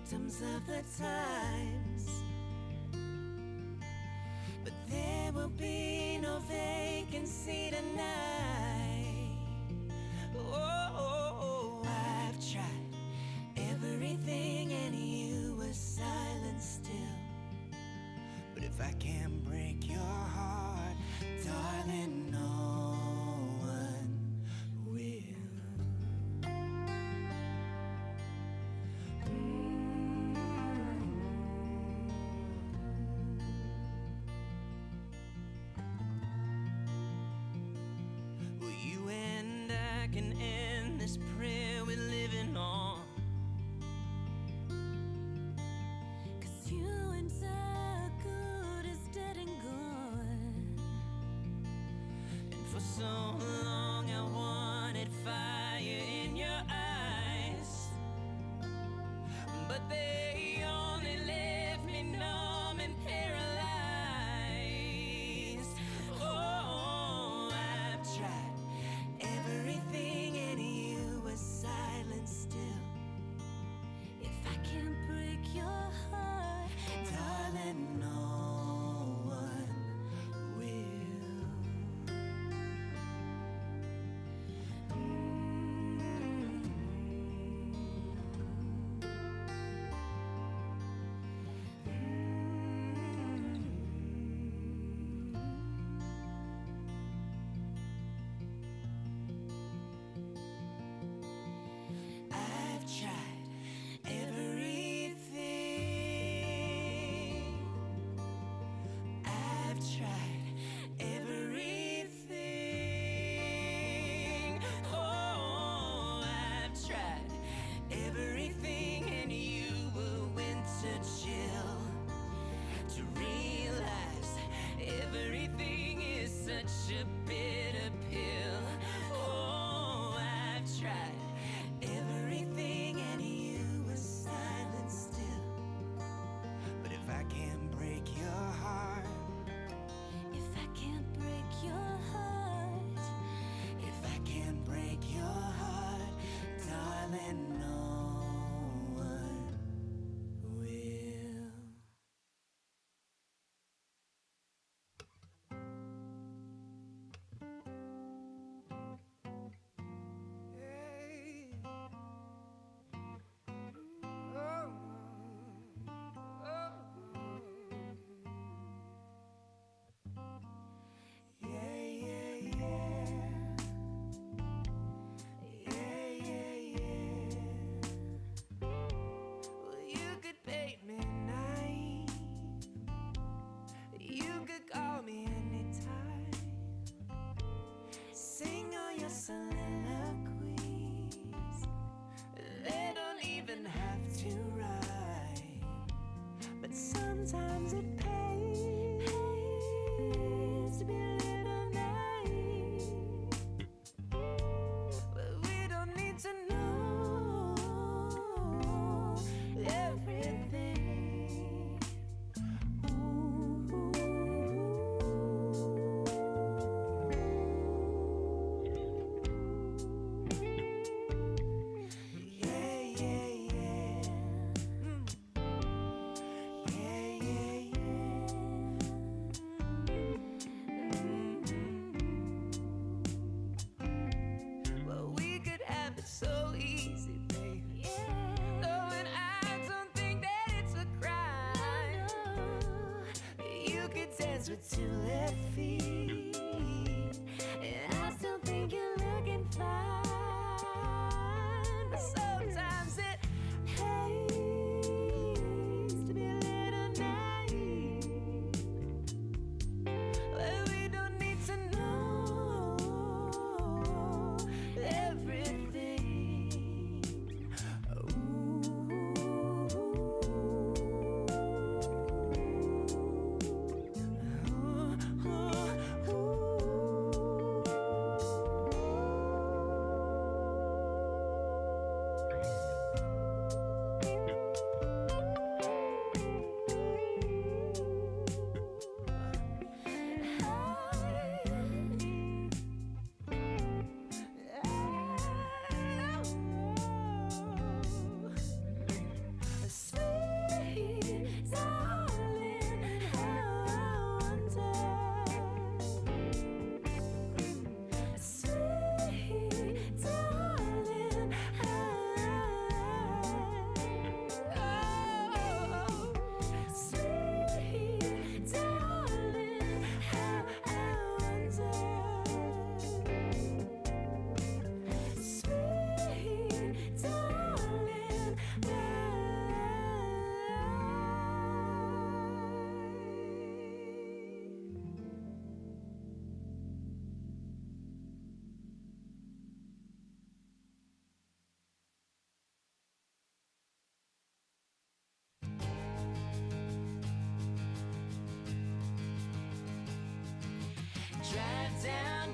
victims of the times. But there will be no vacancy tonight. Oh, I've tried everything and you were silent still. But if I can't break your heart, darling, no one will. Well, you and I can end this prayer we're living on. 'Cause you and I good is dead and gone. And for so long I wanted fire in your eyes, but they only left me numb and paralyzed. Oh, I've tried everything and you were silent still. If I can't break your heart, darling, no one will. I've tried everything. I've tried everything. Oh, I've tried everything and you were winter chill. To realize everything is such a bitter pill. Oh, I've tried everything and you were silent still. But if I can't break your heart, if I can't break your heart, if I can't break your heart, darling, no one will. Hey. Oh. Oh. Yeah, yeah, yeah. Yeah, yeah, yeah. Well, you could paint me naive. You could call me anytime. Sing all your soliloquies. They don't even have to rhyme. But sometimes it pays to be a little naive. But we don't need to know everything. Yeah, yeah, yeah. Yeah, yeah, yeah. Well, we could have it so easy, baby. Oh, and I don't think that it's a crime. You could dance with 2 left feet, and I still think you're looking fine. But sometimes it pays to be a little naive. Well, we don't need to know everything. Ooh.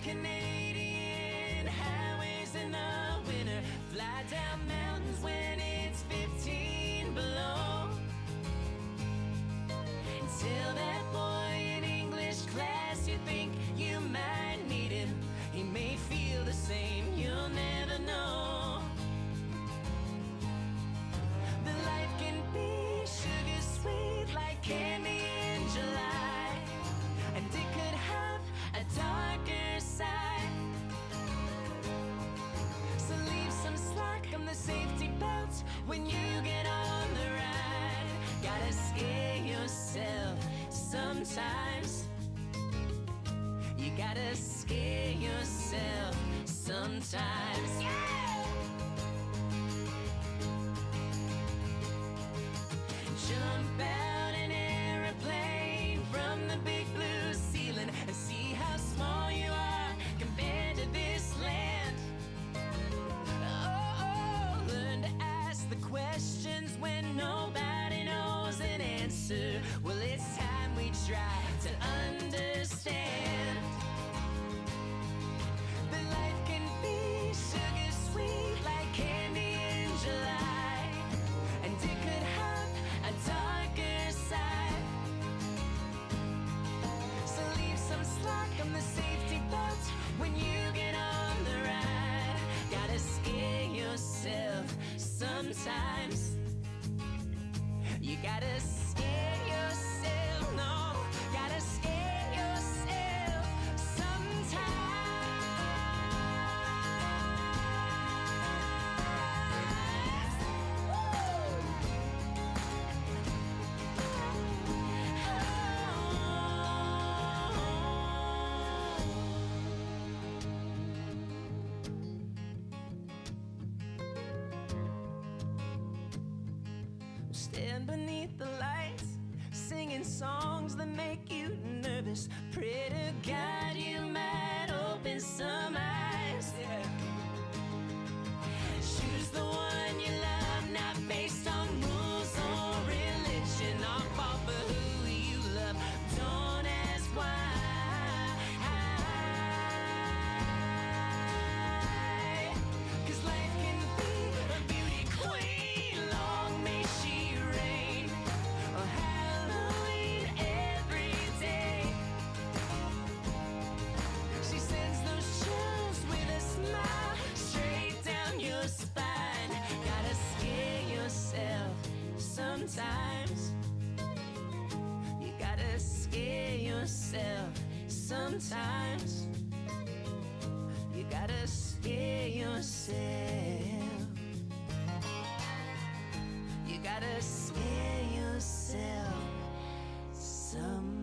Canadian highways in the winter, fly down mountains when it's 15 below. And tell that boy in English class you think you might need him. He may feel the same, you'll never know. The life can be sugar sweet like candy in July, and it could have a darker side. So leave some slack on the safety belts when you get on the ride. Gotta scare yourself sometimes. You gotta scare yourself sometimes. Yeah! Jump out an airplane from the big blue ceiling and see how small you are compared to this land. Oh, learn to ask the questions when nobody knows an answer. Well, it's time we try to understand that life can be sugar sweet like candy in July, and it could have a darker side. So leave some slack on the safety belt when you get on the ride. Gotta scare yourself sometimes. You gotta scare yourself, no, gotta scare yourself sometimes. Stand beneath the lights, singing songs that make you nervous. Pray to God you might open some eyes. Yeah. Choose the one you love, not based on rules or religion. Or fall for who you love, don't ask why. 'Cause life can be a beauty queen, long may she reign, or Halloween every day. She sends those chills with a smile straight down your spine. Gotta scare yourself sometimes. You gotta scare yourself sometimes. You gotta scare yourself. You gotta scare yourself sometimes.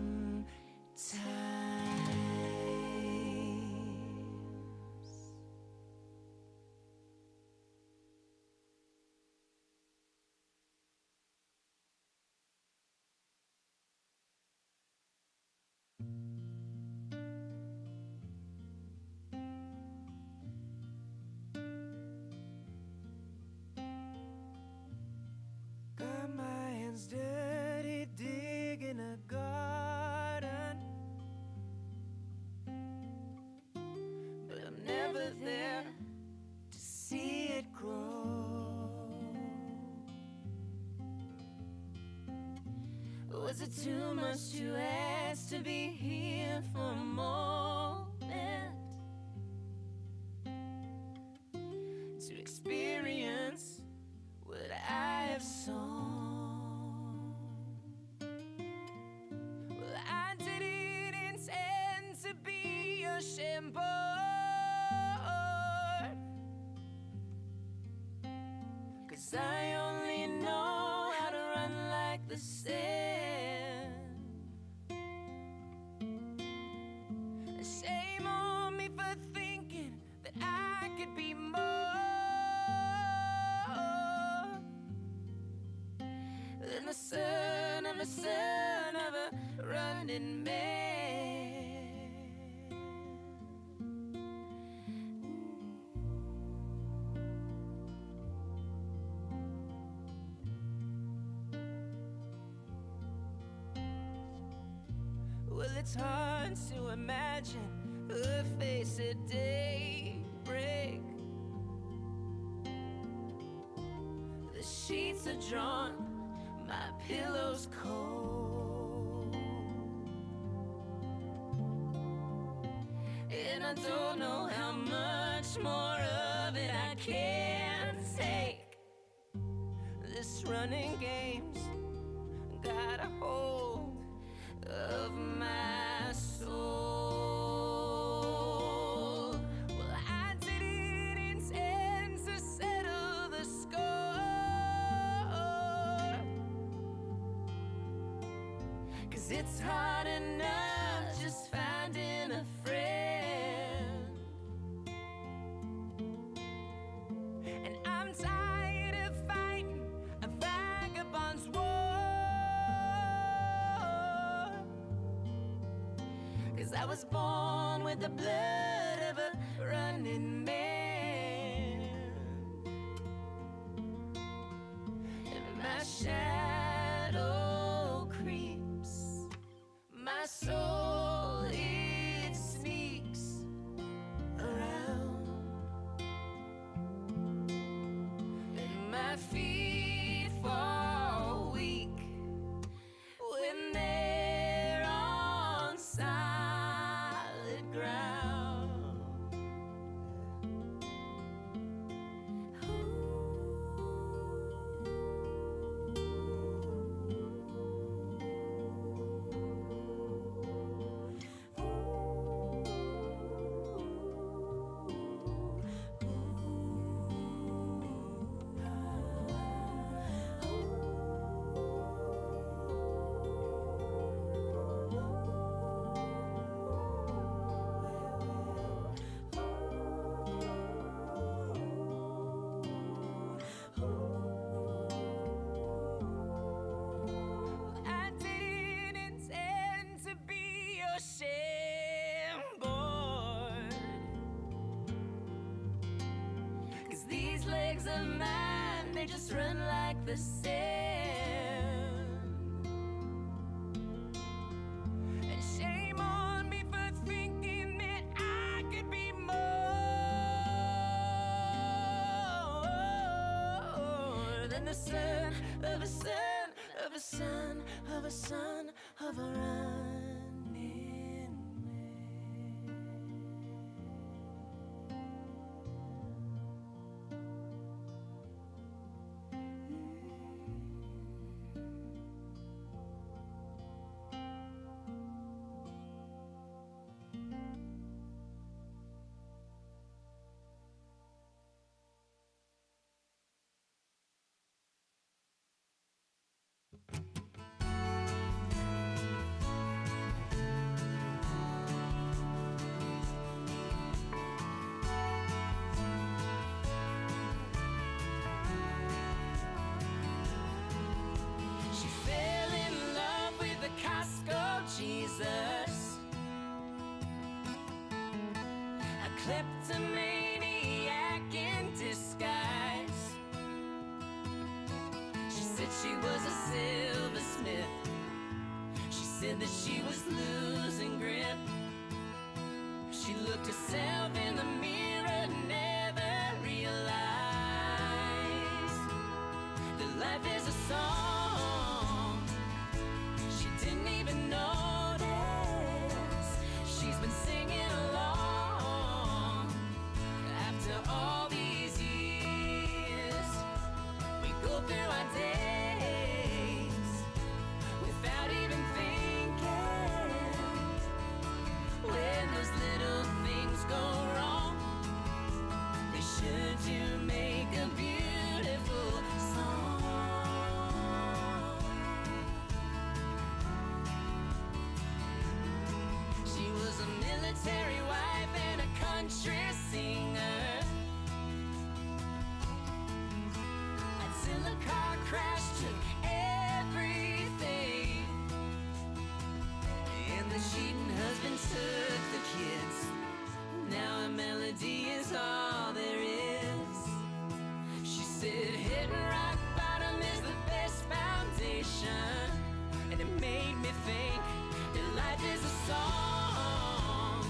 Got my hands dirty digging a garden, but I'm never there to see it grow. Was it too much to ask to be here for a moment, to experience what I have sown? Well, I didn't intend to be a shambler, 'cause I only know how to run like the sand. Shame on me for thinking that I could be more than the son of a running man. Well, it's hard to imagine her face at daybreak. The sheets are drawn, my pillow's cold, and I don't know how much more of it I can take. This running game's got a hold of my soul. Well, I didn't intend to settle the score, 'cause it's hard enough just finding a friend. And I'm tired of fighting a vagabond's war, 'cause I was born with the blood of a running man. And my shadow creeps, my soul, it sneaks around, and my feet fall weak when they're on solid ground. I didn't intend to be your shambard, 'cause these legs of mine, they just run like the sand. And shame on me for thinking that I could be more than the son of a son of a son of a son of a running man. She fell in love with the Costco Jesus, a kleptomaniac in disguise. She said she was a silversmith. She said that she was losing grip. She looked herself in the mirror, never realized that life is a song. She didn't even notice she's been singing along. After all these years, we go through our days without even thinking. When those little things go wrong, they sure do make a beautiful song. She was a military wife and a country singer, until a car crash took everything, and the cheating husband took the kids. Now a melody is all there is. She said hitting rock bottom is the best foundation, and it made me think that life is a song.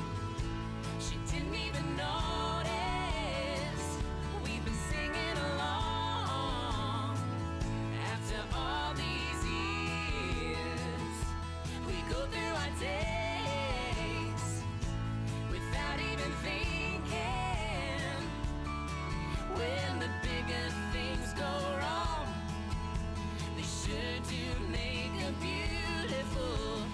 beautiful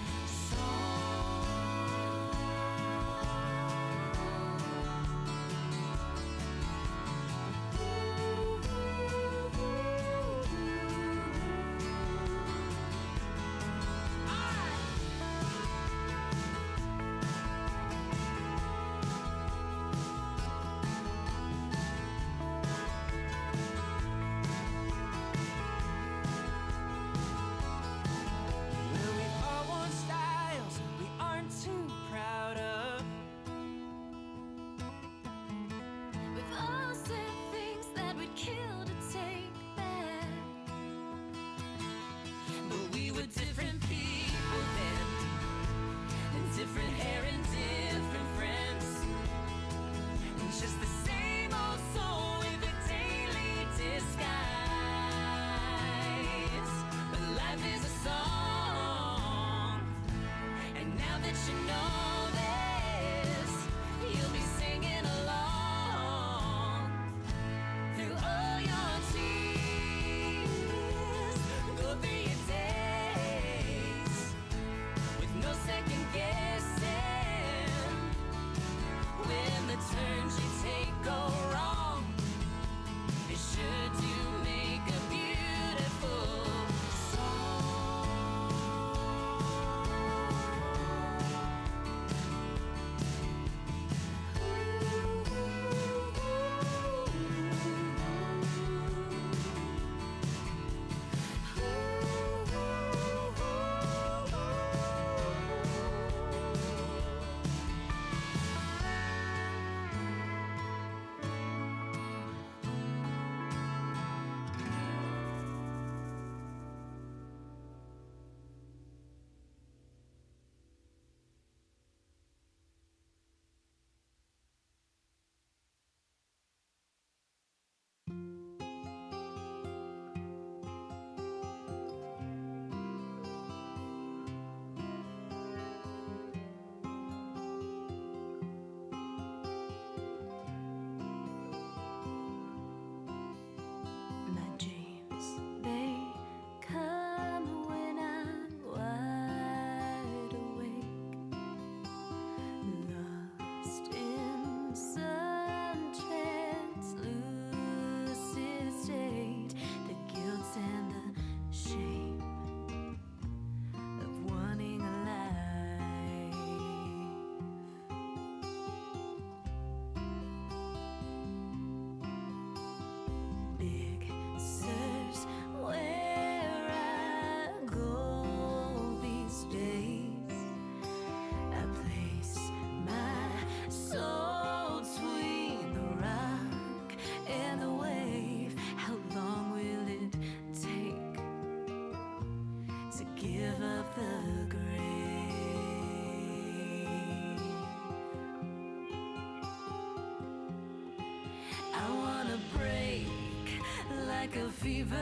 like a fever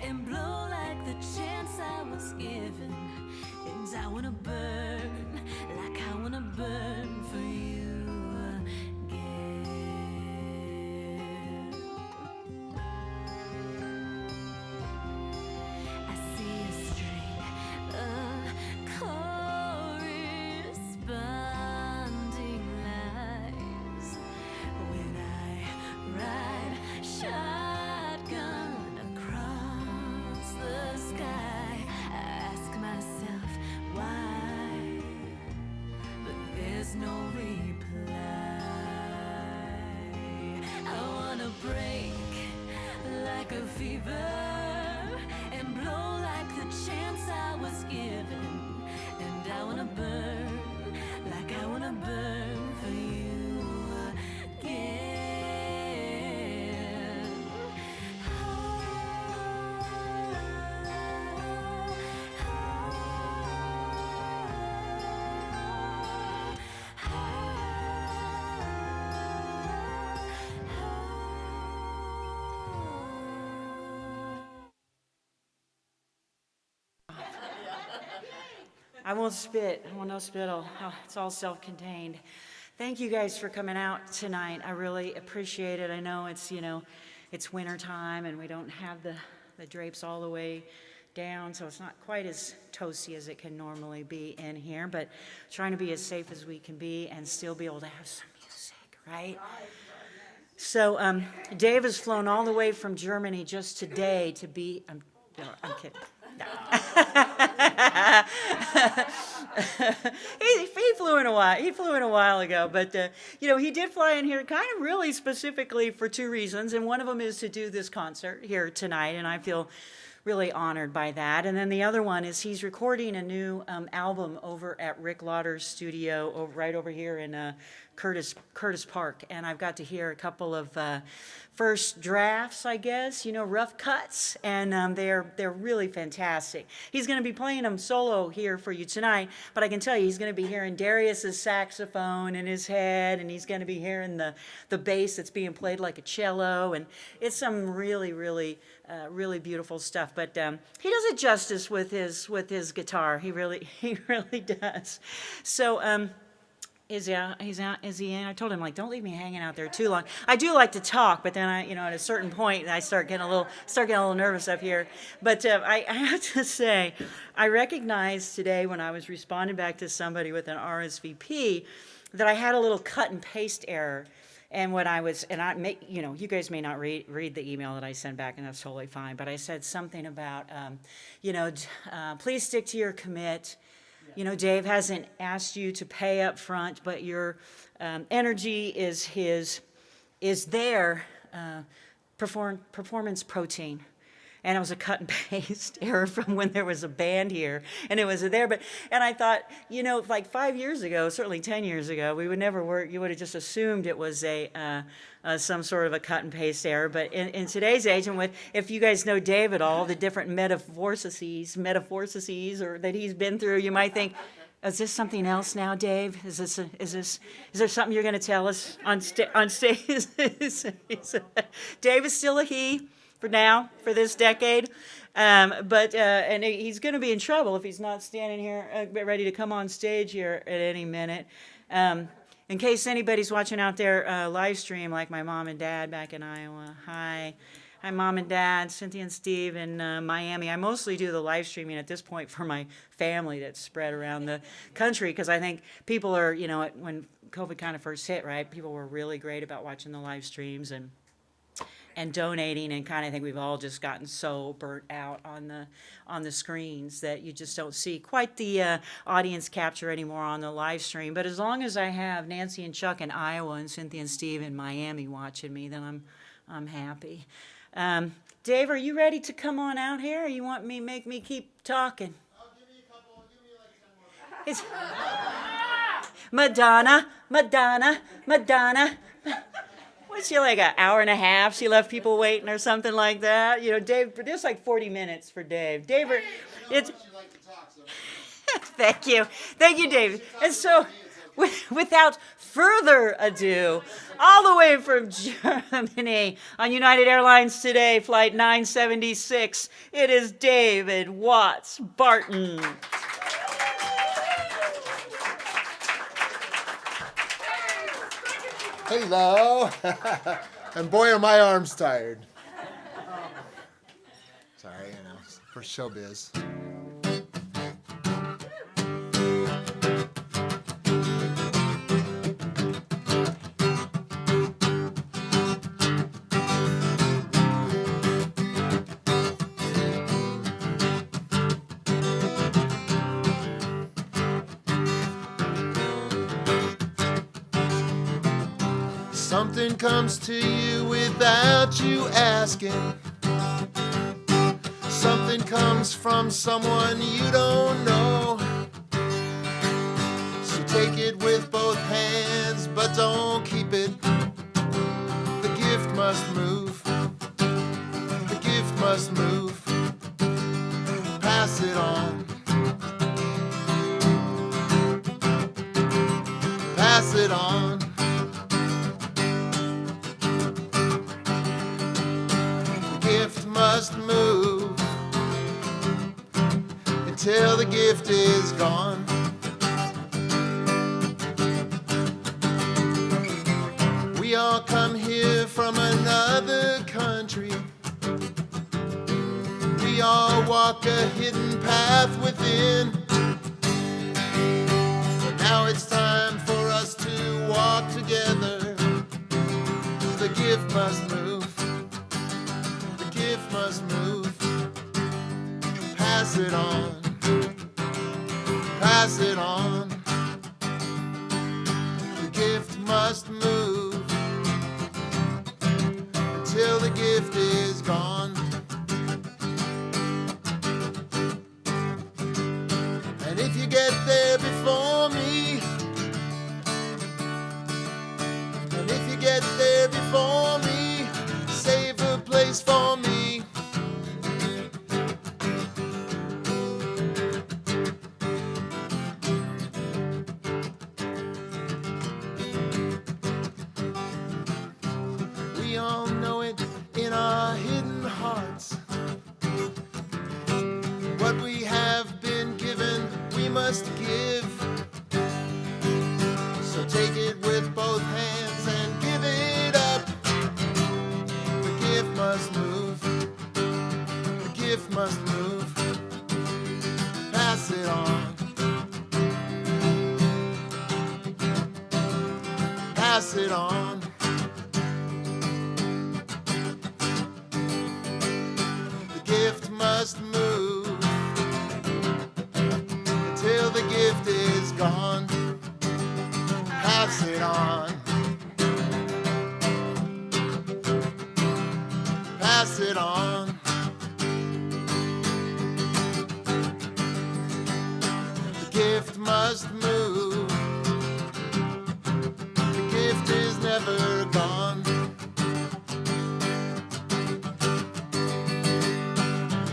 and blow like the chance I was given. And I wanna burn like I wanna burn for you again. I see a string of corresponding lines when I ride shotgun across the sky. I ask myself why, but there's no reply. I wanna break like a fever and blow like the chance I was given. And I wanna burn like I wanna burn for you again. I won't spit. I want no spittle. Oh, it's all self-contained. Thank you guys for coming out tonight. I really appreciate it. I know it's, it's winter time and we don't have the drapes all the way down, so it's not quite as toasty as it can normally be in here, but trying to be as safe as we can be and still be able to have some music, right? So Dave has flown all the way from Germany just today to be, I'm kidding. No. he flew in a while. He flew in a while ago, but he did fly in here kind of really specifically for two reasons, and one of them is to do this concert here tonight, and I feel really honored by that. And then the other one is he's recording a new album over at Rick Lauder's studio right over here in Curtis Park, and I've got to hear a couple of first drafts, I guess, rough cuts, and they're really fantastic. He's going to be playing them solo here for you tonight, but I can tell you he's going to be hearing Darius's saxophone in his head, and he's going to be hearing the bass that's being played like a cello, and it's some really, really beautiful stuff. But he does it justice with his guitar. He really does. So. Is he in? I told him, don't leave me hanging out there too long. I do like to talk, but then at a certain point, I start getting a little nervous up here. But I have to say, I recognized today when I was responding back to somebody with an RSVP that I had a little cut and paste error. And you guys may not read the email that I sent back, and that's totally fine. But I said something about, please stick to your commit. Dave hasn't asked you to pay up front, but your energy is their performance protein. And it was a cut and paste error from when there was a band here, and it was there. And I thought, 5 years ago, certainly 10 years ago, we would never work. You would have just assumed it was some sort of a cut and paste error. But in today's age, and if you guys know Dave at all, the different metamorphoses or that he's been through, you might think, is this something else now, Dave? Is there something you're going to tell us on stage? Dave is still a he. For now, for this decade, but he's going to be in trouble if he's not standing here ready to come on stage here at any minute. In case anybody's watching out there live stream, like my mom and dad back in Iowa. Hi, Mom and Dad, Cynthia and Steve in Miami. I mostly do the live streaming at this point for my family that's spread around the country, because I think people are, when COVID kind of first hit, right? People were really great about watching the live streams and donating, and kind of think we've all just gotten so burnt out on the screens that you just don't see quite the audience capture anymore on the live stream. But as long as I have Nancy and Chuck in Iowa and Cynthia and Steve in Miami watching me, then I'm happy. Dave, are you ready to come on out here, or you want me make me keep talking? I'll give me a couple. Give me like 10 more. Madonna. Was she like an hour and a half? She left people waiting or something like that? Dave, there's like 40 minutes for Dave. Dave, it's. You like to talk, so. Thank you, Dave. And so, without further ado, all the way from Germany on United Airlines today, flight 976, it is David Watts Barton. Hello. And boy, are my arms tired. Sorry, for showbiz. Something comes to you without you asking. Something comes from someone you don't know. So take it with both hands, but don't keep it. The gift must move. The gift must move. Pass it on. Pass it on. Must move until the gift is gone. We all come here from another country. We all walk a hidden path within. But now it's time for us to walk together. The gift must move. The gift must move. Pass it on. Pass it on. The gift must move until the gift is gone. And if you get there before me, and if you get there before me, save a place for me. We all know it in our hidden hearts. What we have been given, we must give. So take it with both hands and give it up. The gift must move. The gift must move. Pass it on. Pass it on. The gift must move until the gift is gone. Pass it on. Pass it on. The gift must move. The gift is never gone.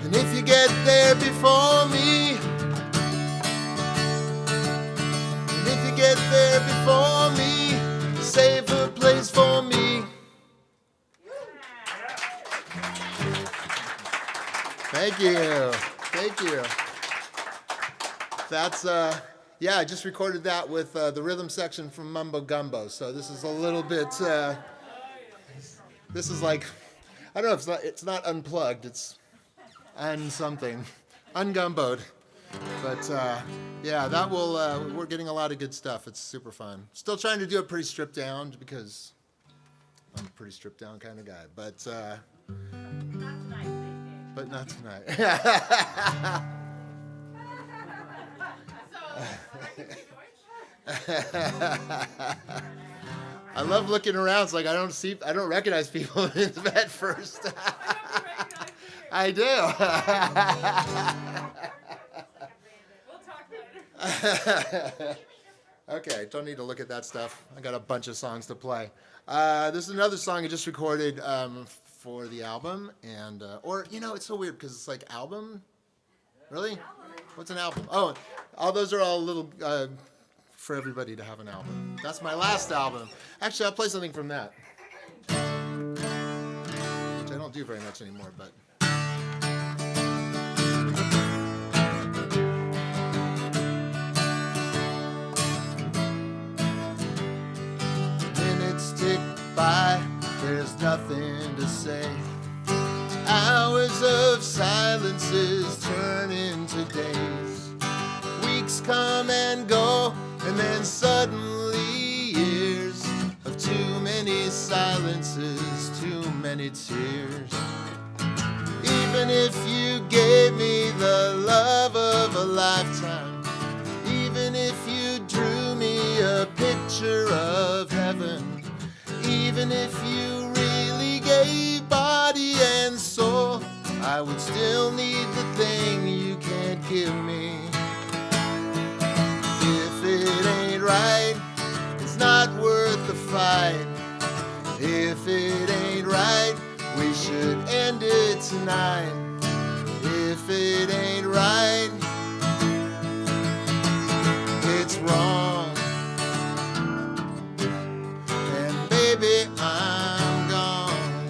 And if you get there before me, and if you get there before me, save a place for me. Thank you. Thank you. That's, yeah, I just recorded that with the rhythm section from Mumbo Gumbo. So this is a little bit, this is like, I don't know, it's not unplugged, it's something, ungumboed. But yeah, that will, we're getting a lot of good stuff. It's super fun. Still trying to do it pretty stripped down because I'm a pretty stripped down kind of guy. But not tonight. I love looking around. It's like I don't recognize people at first. I do. Okay, don't need to look at that stuff. I got a bunch of songs to play. This is another song I just recorded for the album, and or you know, it's so weird because it's like album. Really? What's an album? Oh, all those are all little for everybody to have an album. That's my last album. Actually, I'll play something from that, which I don't do very much anymore, but. By, there's nothing to say. Hours of silences turn into days. Weeks come and go, and then suddenly years of too many silences, too many tears. Even if you gave me the love of a lifetime, even if you drew me a picture of heaven, even if you really gave body and soul, I would still need the thing you can't give me. If it ain't right, it's not worth the fight. If it ain't right, we should end it tonight. If it ain't right, it's wrong. Baby, I'm gone.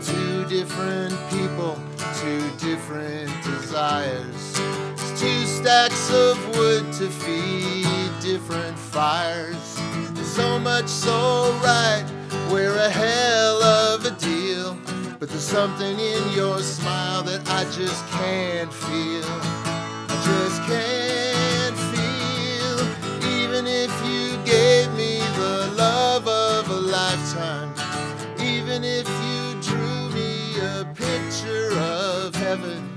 Two different people, two different desires. It's two stacks of wood to feed different fires. So much so right, we're a hell of a deal. But there's something in your smile that I just can't feel. I just can't feel. Even if you gave me the love of a lifetime, even if you drew me a picture of heaven,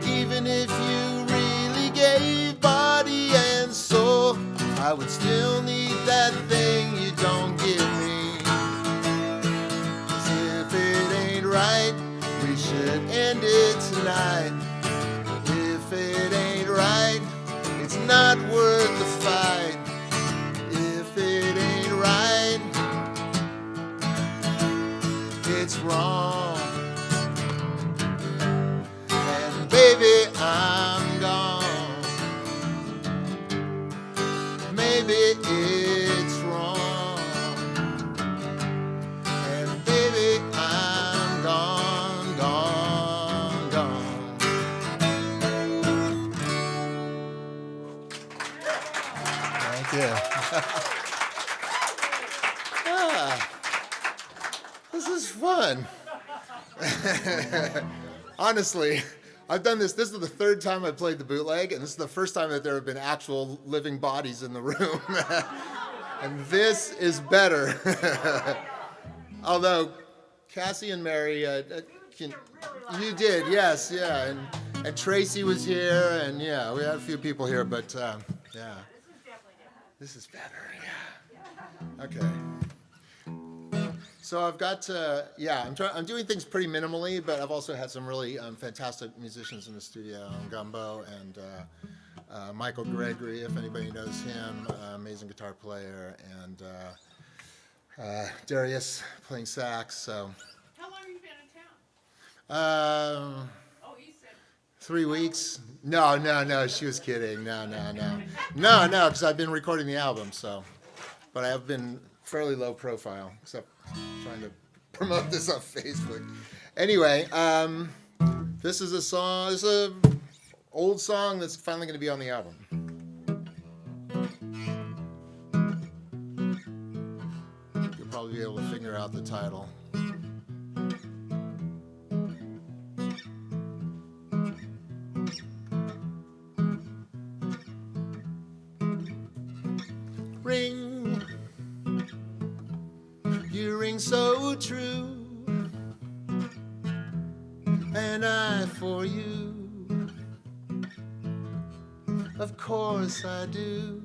even if you really gave body and soul, I would still need that thing you don't give me. 'Cause if it ain't right, we should end it tonight. If it ain't right, it's not worth the fight. If it ain't right, it's wrong. And baby, I'm gone. Maybe it's wrong. And baby, I'm gone, gone, gone. Thank you. This is fun. Honestly, I've done this. This is the third time I played the bootleg, and this is the first time that there have been actual living bodies in the room. And this is better. Although Cassie and Mary, you did, yes, yeah. And Tracy was here, and yeah, we had a few people here, but yeah. This is better, yeah. Okay. So I've got to, I'm doing things pretty minimally, but I've also had some really fantastic musicians in the studio, Gumbo and Michael Gregory, if anybody knows him, amazing guitar player, and Darius playing sax. So. How long have you been in town? Oh, you said 3 weeks. No, she was kidding. No, because I've been recording the album, so. But I have been fairly low profile, except trying to promote this on Facebook. Anyway, this is a song, this is an old song that's finally going to be on the album. You'll probably be able to figure out the title. Ring, you ring so true, and I for you, of course I do.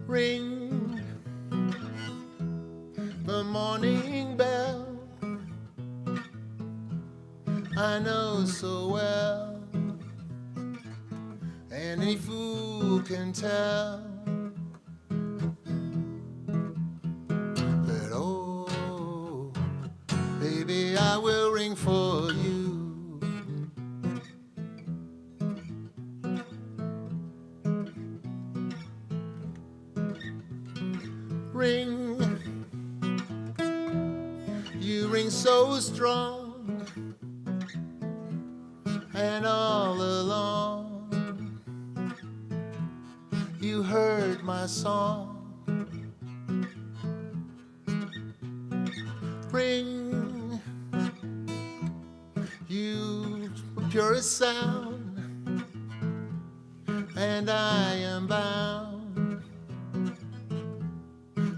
Ring the morning bell, I know so well, and any fool can tell that, oh, baby, I will ring for you. Ring, you ring so strong, and all along you heard my song. Ring, you purest sound, and I am bound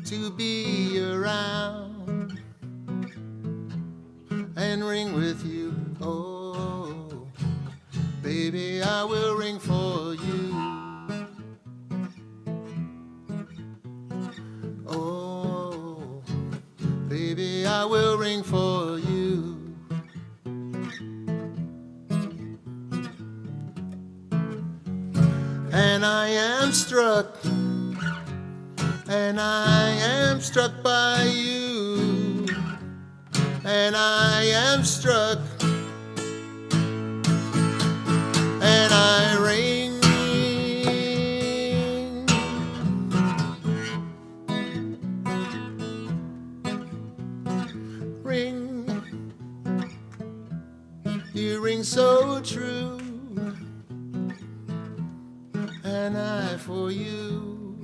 to be around and ring with you. Oh, baby, I will ring for you. Oh, baby, I will ring for you. And I am struck, and I am struck by you, and I am struck, and I ring. Ring, you ring so true, and I for you,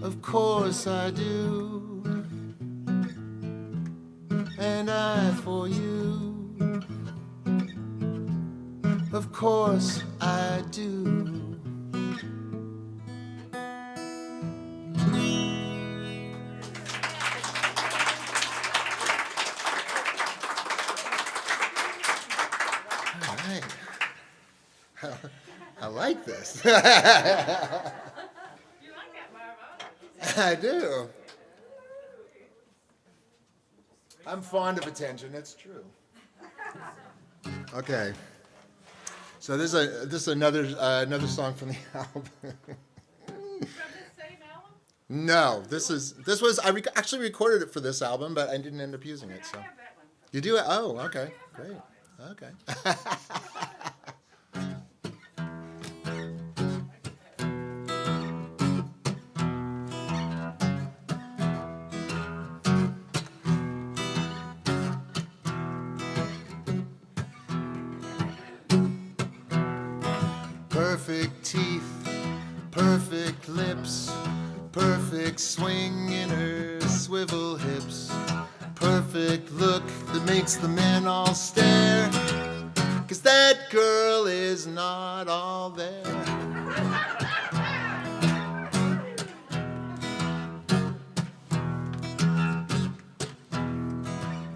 of course I do. And I for you, of course I do. All right. I like this. You like that, Marva? I do. I'm fond of attention, it's true. Okay. So this is another song from the album. From the same album? No, this was actually recorded it for this album, but I didn't end up using it. So I have that one. you do it? Oh, okay, great. Okay. Perfect teeth, perfect lips, perfect swing in her swivel hips, perfect look that makes the men all stare, 'cause that girl is not all there.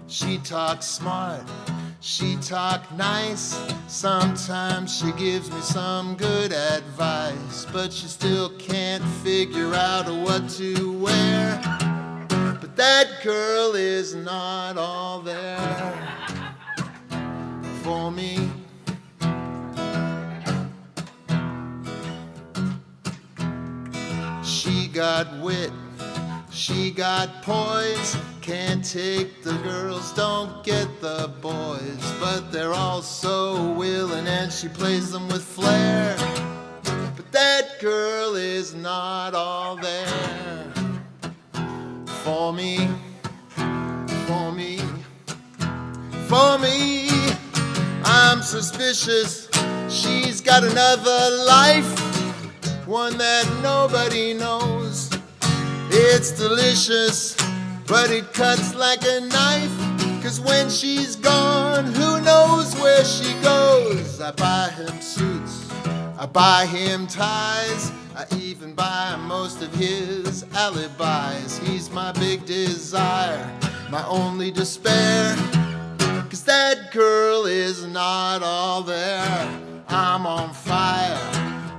She talks smart, she talk nice, sometimes she gives me some good advice, but she still can't figure out what to wear. But that girl is not all there for me. She got wit, she got poise, can't take the girls, don't get the boys, but they're all so willing and she plays them with flair. But that girl is not all there for me, for me, for me. I'm suspicious she's got another life, one that nobody knows. It's delicious, but it cuts like a knife, 'cause when she's gone, who knows where she goes. I buy him suits, I buy him ties, I even buy most of his alibis. He's my big desire, my only despair, 'cause that girl is not all there. I'm on fire,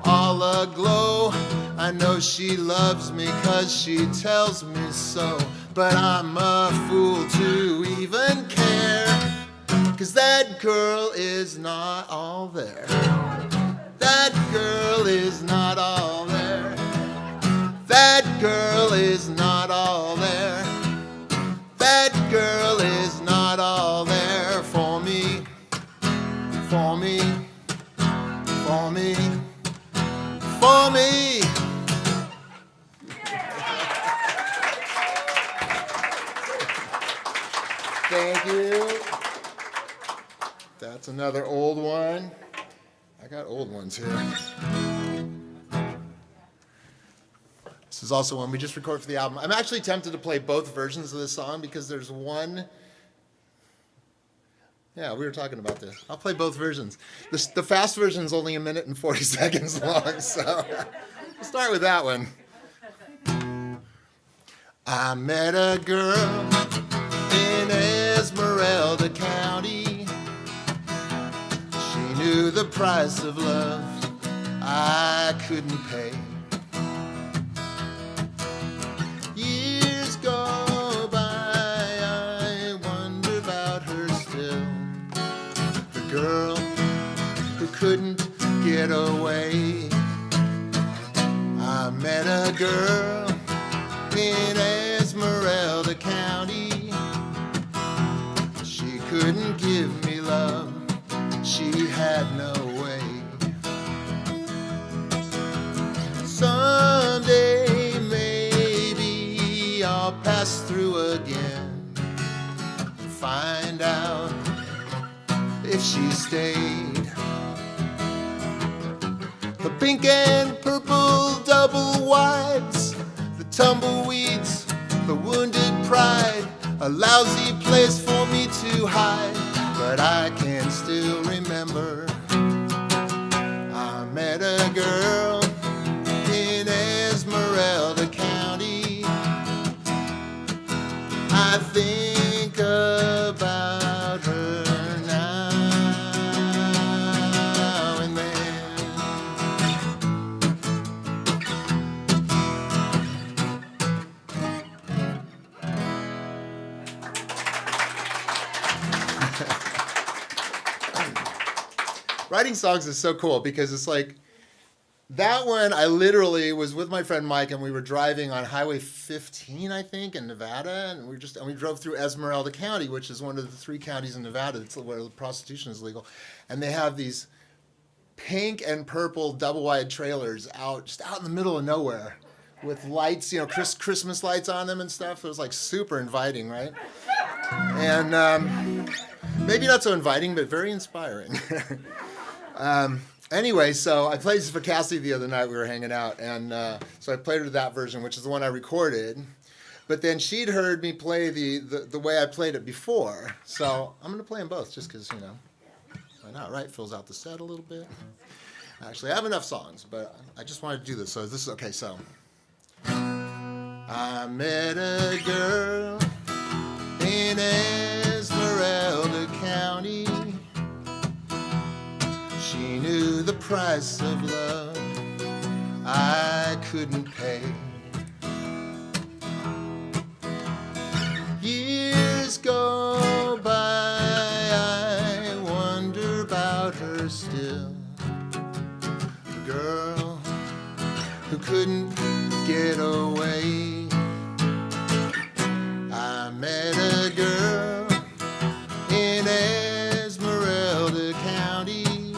all aglow. I know she loves me 'cause she tells me so, but I'm a fool to even care, 'cause that girl is not all there. That girl is not all there. That girl is not all there. That girl is not all there for me, for me, for me, for me. Thank you. That's another old one. I got old ones here. This is also one we just recorded for the album. I'm actually tempted to play both versions of this song because there's one. Yeah, we were talking about this. I'll play both versions. The fast version is only 1 minute and 40 seconds long, so we'll start with that one. I met a girl in Esmeralda County. She knew the price of love I couldn't pay. Years go by, I wonder about her still. The girl who couldn't get away. I met a girl in Esmeralda County. She couldn't give me love, she had no way. Someday maybe I'll pass through again and find out if she stayed. The pink and purple double wides, the tumbleweeds, the wounded pride, a lousy place for me to hide. But I can still remember I met a girl in Esmeralda County. I think about her now and then. Writing songs is so cool because it's like that one. I literally was with my friend Mike and we were driving on Highway 15, I think, in Nevada, and we drove through Esmeralda County, which is one of the 3 counties in Nevada that's where prostitution is legal, and they have these pink and purple double-wide trailers just out in the middle of nowhere with lights, Christmas lights on them and stuff. It was like super inviting, right? And maybe not so inviting, but very inspiring. Anyway, so I played this for Cassie the other night. We were hanging out, and so I played her that version, which is the one I recorded. But then she'd heard me play the way I played it before. So I'm going to play them both just because, why not, right? Fills out the set a little bit. Actually, I have enough songs, but I just wanted to do this. So this is okay. So I met a girl in Esmeralda County. She knew the price of love I couldn't pay. Years go by, I wonder about her still. The girl who couldn't get away. I met a girl in Esmeralda County.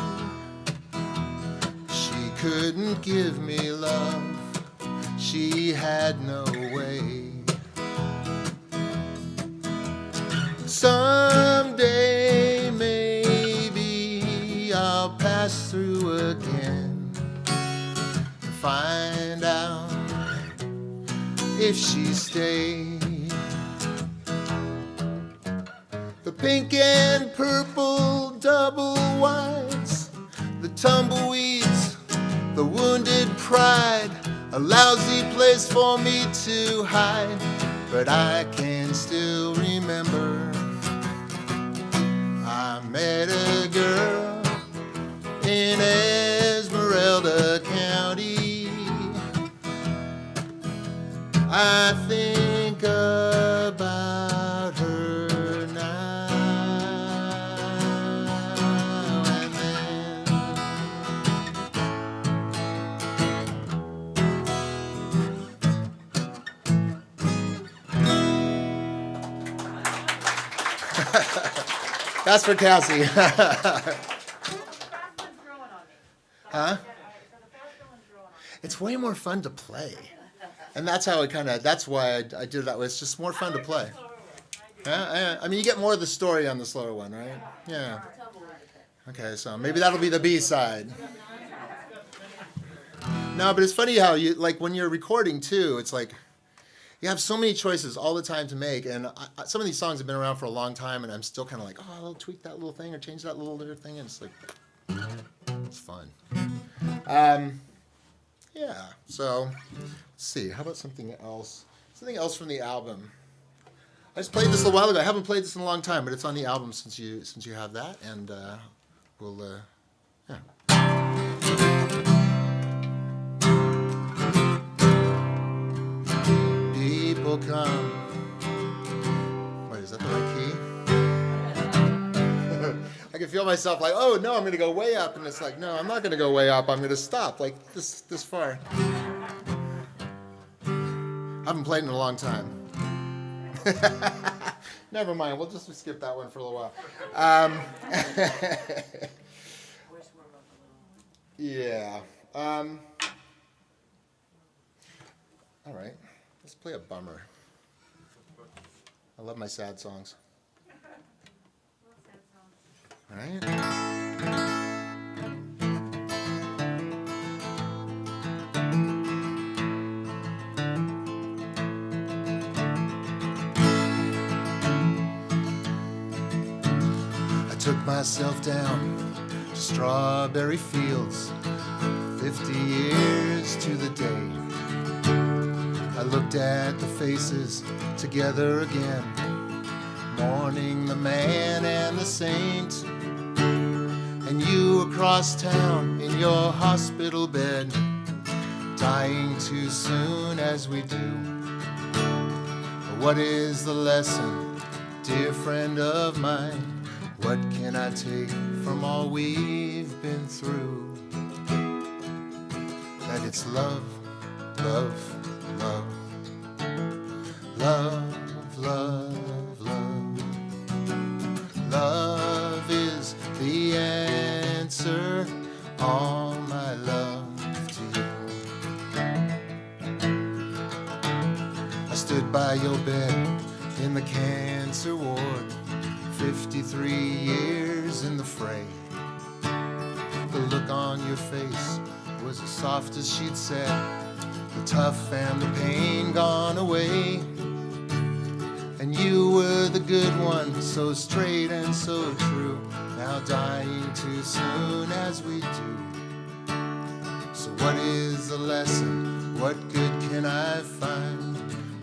She couldn't give me love, she had no way. Someday maybe I'll pass through again and find out if she stayed. The pink and purple double wides, the tumbleweeds, the wounded pride, a lousy place for me to hide. But I can still remember I met a girl in Esmeralda County. I think about her now and then. That's for Cassie. Huh? It's way more fun to play. And that's how that's why I did it that way. It's just more fun to play. Yeah, I mean, you get more of the story on the slower one, right? Yeah. Okay, so maybe that'll be the B-side. No, but it's funny how when you're recording too, it's like you have so many choices all the time to make, and some of these songs have been around for a long time, and I'm still kind of like, oh, I'll tweak that little thing or change that little thing, and it's like, it's fun. Yeah, so let's see. How about something else? Something else from the album. I just played this a while ago. I haven't played this in a long time, but it's on the album since you have that, and we'll yeah. People come. Wait, is that the right key? I can feel myself like, oh no, I'm going to go way up, and it's like, no, I'm not going to go way up. I'm going to stop like this far. I haven't played in a long time. Never mind. We'll just skip that one for a little while. Yeah. All right. Let's play a bummer. I love my sad songs. All right. took myself down to strawberry fields, 50 years to the day. I looked at the faces together again, mourning the man and the saint, and you across town in your hospital bed, dying too soon as we do. What is the lesson, dear friend of mine? What can I take from all we've been through? That it's love, love, love, love, love, love. Love is the answer, all my love to you. I stood by your bed in the cancer ward, 53 years in the fray. The look on your face was as soft as she'd said, the tough and the pain gone away. And you were the good one, so straight and so true, now dying too soon as we do. So what is the lesson? What good can I find?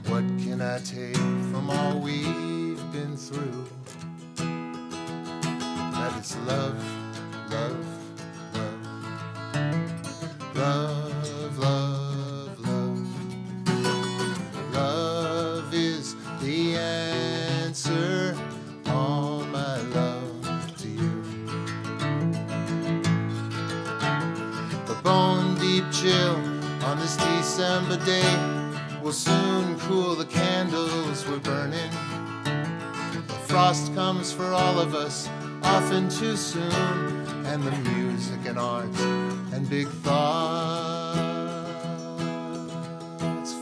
What can I take from all we've been through? That it's love, love, love, love, love, love. Love is the answer, all my love to you. The bone deep chill on this December day will soon cool the candles we're burning. The frost comes for all of us often too soon, and the music and art and big thoughts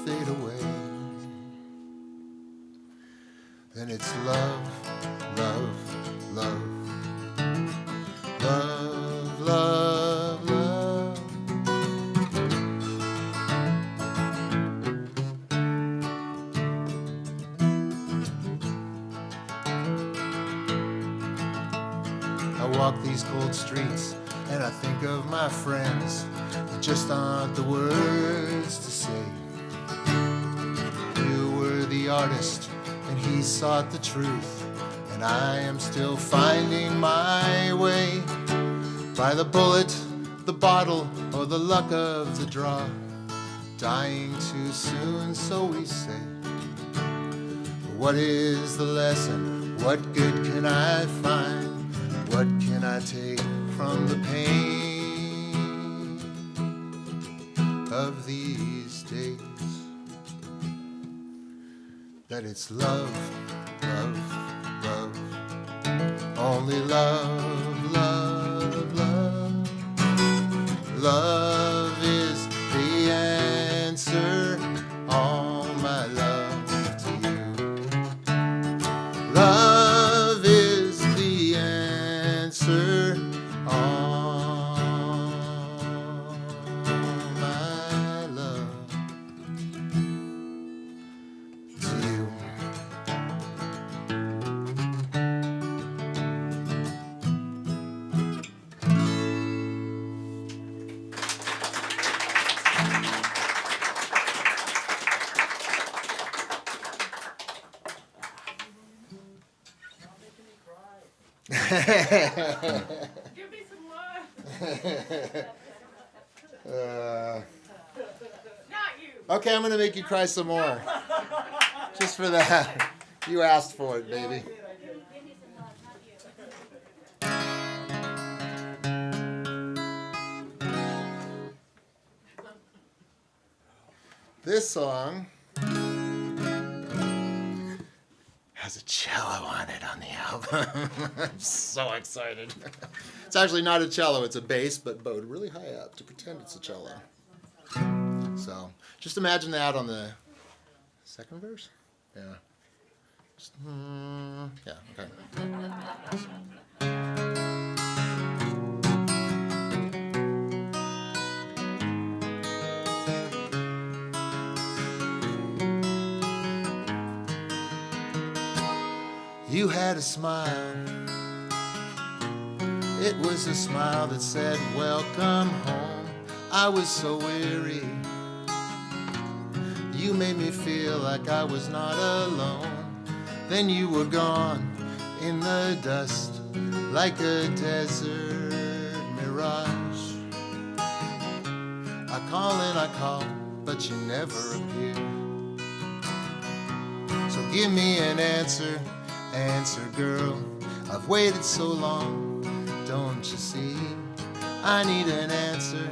fade away. Then it's love, love, love, love, love, love. I walk these cold streets and I think of my friends. There just aren't the words to say. You were the artist and he sought the truth, and I am still finding my way. By the bullet, the bottle, or the luck of the draw, dying too soon, so we say. What is the lesson? What good can I find? What can I take from the pain of these days? That it's love, love, love, only love, love, love. Love is the answer, all my love to you. Love is the answer, all my love to you. Give me some love. Not you. Okay, I'm gonna make you cry some more. Just for that. You asked for it, baby. This song has a cello on it on the album. I'm so excited. It's actually not a cello, it's a bass, but bowed really high up to pretend it's a cello. So just imagine that on the second verse. Yeah. Just, yeah, okay. You had a smile It was a smile that said, welcome home. I was so weary. You made me feel like I was not alone. Then you were gone in the dust like a desert mirage. I call and I call, but you never appear. So give me an answer, answer girl. I've waited so long, don't you see? I need an answer,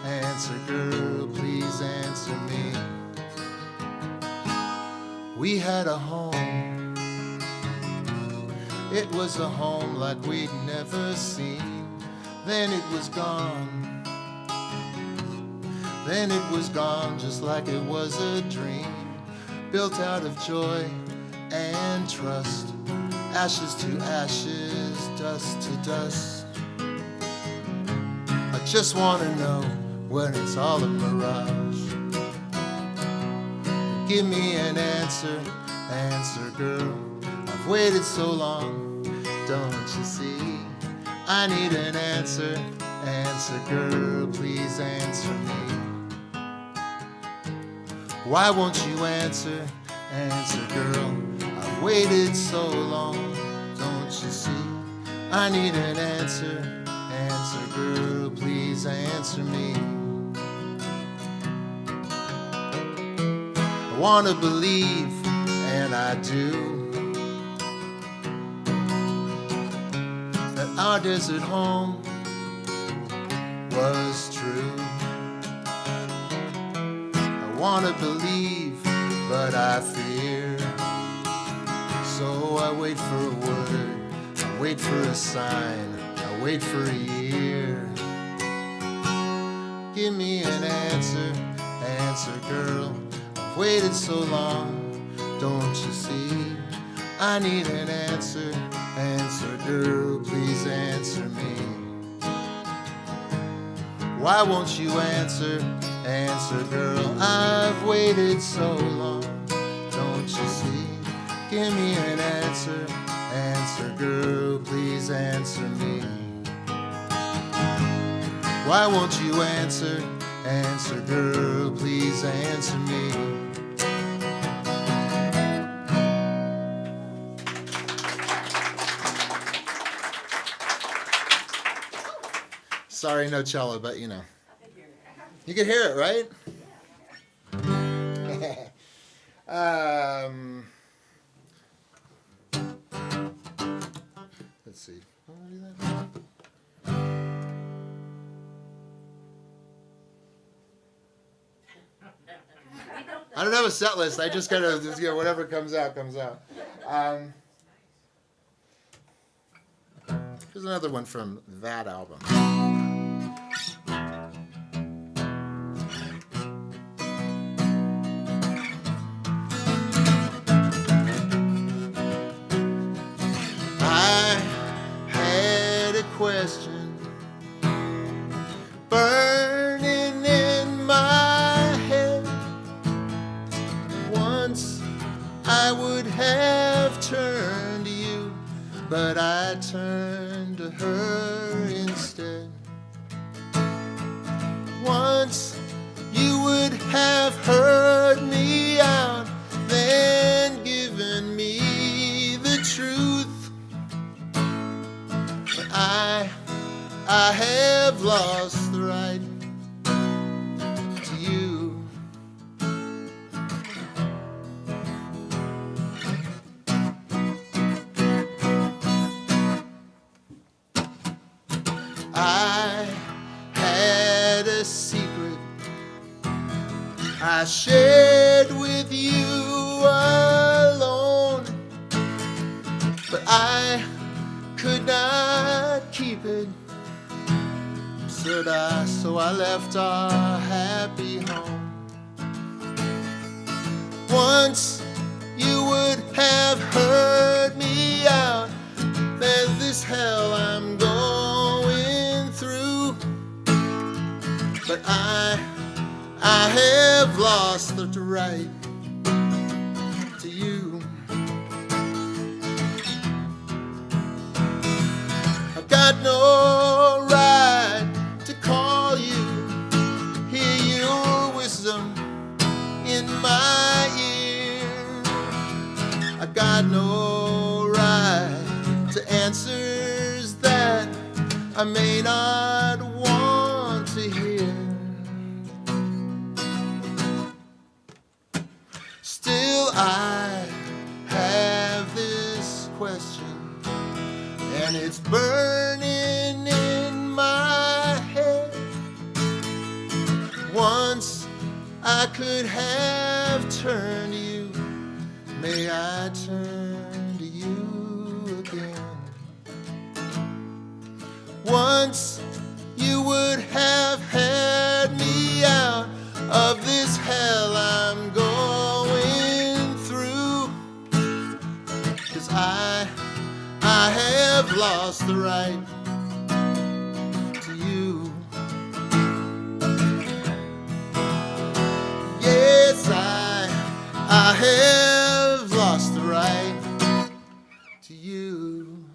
answer girl, please answer me. We had a home. It was a home like we'd never seen. Then it was gone. Then it was gone just like it was a dream, built out of joy and trust. Ashes to ashes, dust to dust. I just want to know when it's all a mirage. Give me an answer, answer girl. I've waited so long, don't you see? I need an answer, answer girl, please answer me. Why won't you answer, answer girl? I've waited so long, don't you see? I need an answer, answer girl, please answer me. I want to believe, and I do, that our desert home was true. I want to believe, but I fear. So I wait for a word, I wait for a sign, I wait for a year. Give me an answer, answer girl. I've waited so long, don't you see? I need an answer, answer girl, please answer me. Why won't you answer, answer girl? I've waited so long, don't you see? Give me an answer, answer girl, please answer me. Why won't you answer, answer girl, please answer me. Sorry, no cello, but you know. You can hear it, right? Let's see. I don't have a set list. I just kind of, whatever comes out, comes out. Here's another one from that album. I had a question burning in my head. Once I would have turned to you, but I turned to her instead. Once you would have heard me out, then given me the truth. But I have lost the right to you. I had a secret I shared with you alone, but I could not keep it. So I left our happy home. Once you would have heard me out, there's this hell I'm going through. But I have lost the right to you. I've got no got no right to answers that I may not want to hear. Still, I have this question, and it's burning in my head. Once I could have turned to you, may I turn to you again? Once you would have had me out of this hell I'm going through. 'Cause I have lost the right to you. Yes, I have lost the right to you.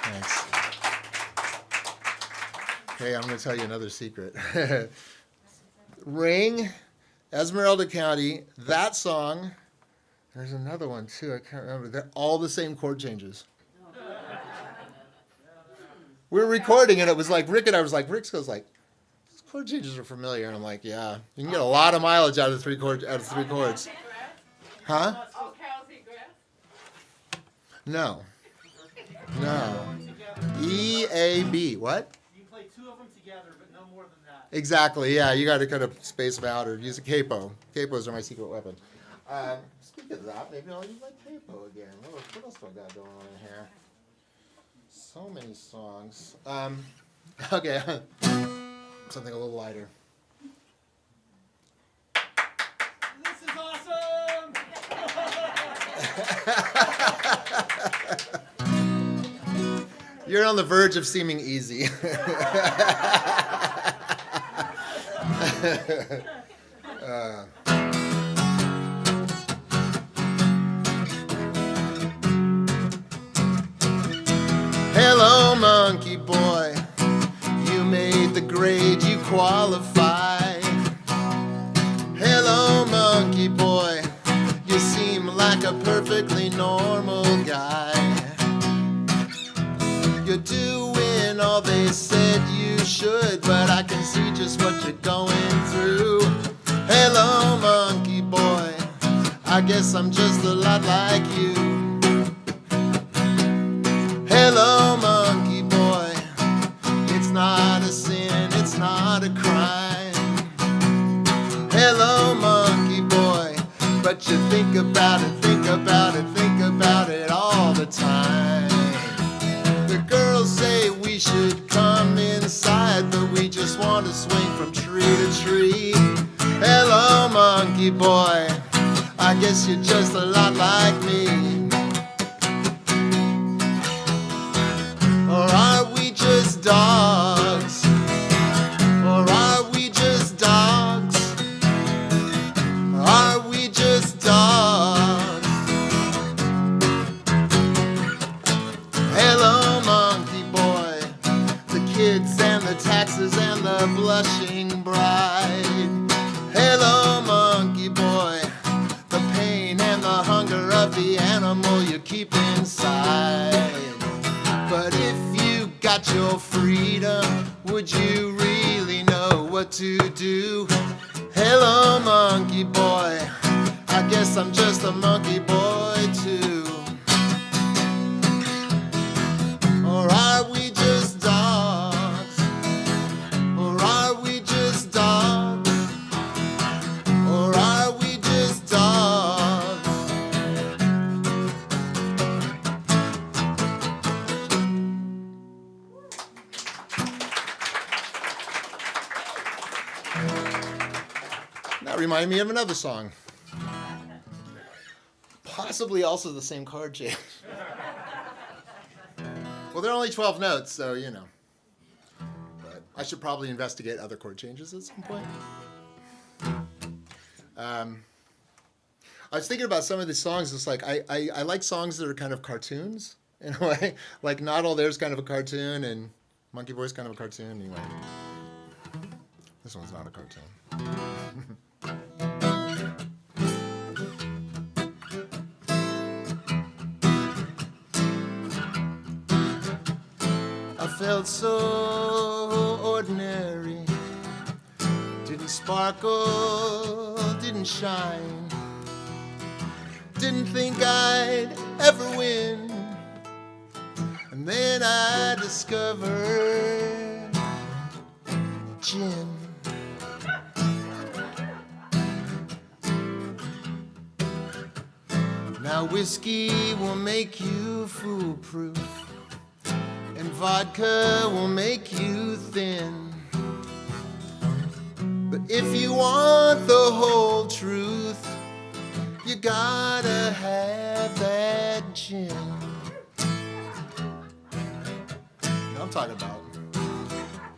Thanks. Okay, I'm going to tell you another secret. Ring, Esmeralda County, that song, there's another one too, I can't remember. They're all the same chord changes. We were recording and it was like, Rick and I was like, Rick goes like, these chord changes are familiar. And I'm like, yeah, you can get a lot of mileage out of three chords. Huh? Oh, cows eat grass? No. EAB, what? You can play two of them together, but no more than that. Exactly, yeah, you got to kind of space them out or use a capo. Capos are my secret weapon. Speaking of that, maybe I'll use my capo again. What else do I got going on in here? So many songs. Okay, something a little lighter. This is awesome! You're on the verge of seeming easy. Hello, monkey boy. You made the grade, you qualified. Hello, monkey boy. You seem like a perfectly normal guy. You're doing all they said you should, but I can see just what you're going through. Hello, monkey boy. I guess I'm just a lot like you. Hello, monkey boy. It's not a sin, it's not a crime. Hello, monkey boy. But you think about it, think about it, think about it all the time. The girls say we should come inside, but we just want to swing from tree to tree. Hello, monkey boy. I guess you're just a lot like me. Or are we just dogs? Or are we just dogs? Are we just dogs? Hello, monkey boy. The kids and the taxes and the blushing bride. Hello, monkey boy. The pain and the hunger of the animal you keep inside. But if you got your freedom, would you really know what to do? Hello, monkey boy. I guess I'm just a monkey boy too. Or are we just dogs? Or are we just dogs? Or are we just dogs? That reminded me of another song. Possibly also the same chord change. Well, they're only 12 notes, so you know. But I should probably investigate other chord changes at some point. I was thinking about some of these songs. It's like I like songs that are kind of cartoons in a way. Like Not All There's kind of a cartoon, and Monkey Boy's kind of a cartoon anyway. This one's not a cartoon. I felt so ordinary. Didn't sparkle, didn't shine. Didn't think I'd ever win. And then I discovered gin. Now whiskey will make you foolproof, and vodka will make you thin. But if you want the whole truth, you gotta have that gin. I'm talking about.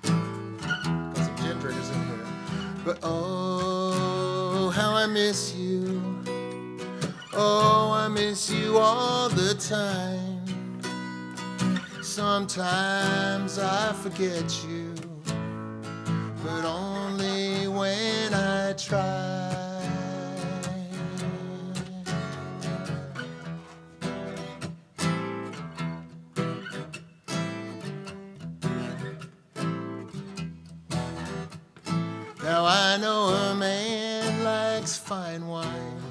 Got some gin drinkers in here. But oh, how I miss you. Oh, I miss you all the time. Sometimes I forget you, but only when I try. Now I know a man likes fine wine,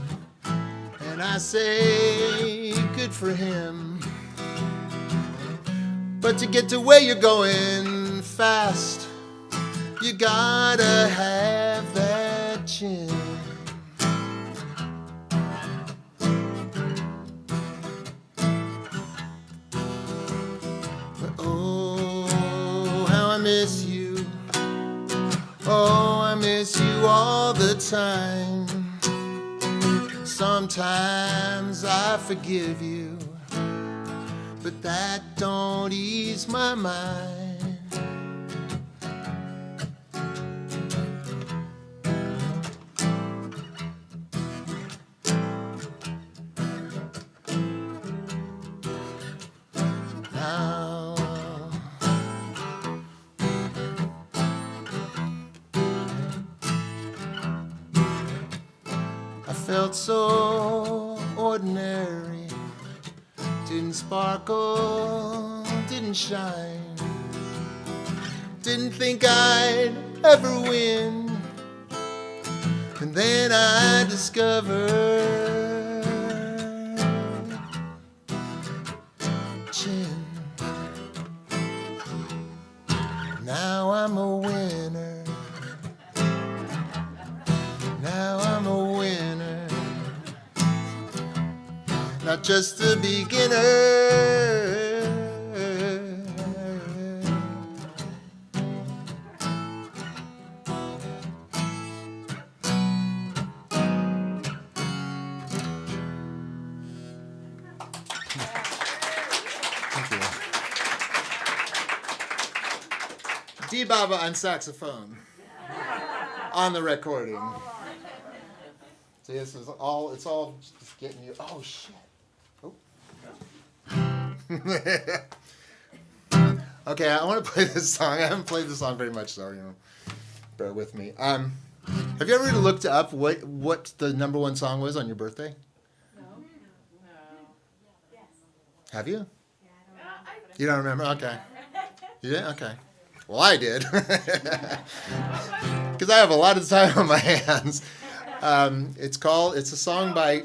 and I say good for him. But to get to where you're going fast, you gotta have that gin. But oh, how I miss you. Oh, I miss you all the time. Sometimes I forgive you, but that don't ease my mind. Now, I felt so ordinary. Didn't sparkle, didn't shine. Didn't think I'd ever win. And then I discovered gin. Now I'm a winner. Now I'm a winner. Not just a beginner. Thank you. D Baba on saxophone on the recording. See, this is all, it's all just getting you, oh shit. Oh. Okay, I want to play this song. I haven't played this song very much, so, bear with me. Have you ever looked up what the number one song was on your birthday? No. Have you? You don't remember? Okay. Yeah, okay. Well, I did. Because I have a lot of time on my hands. It's a song by...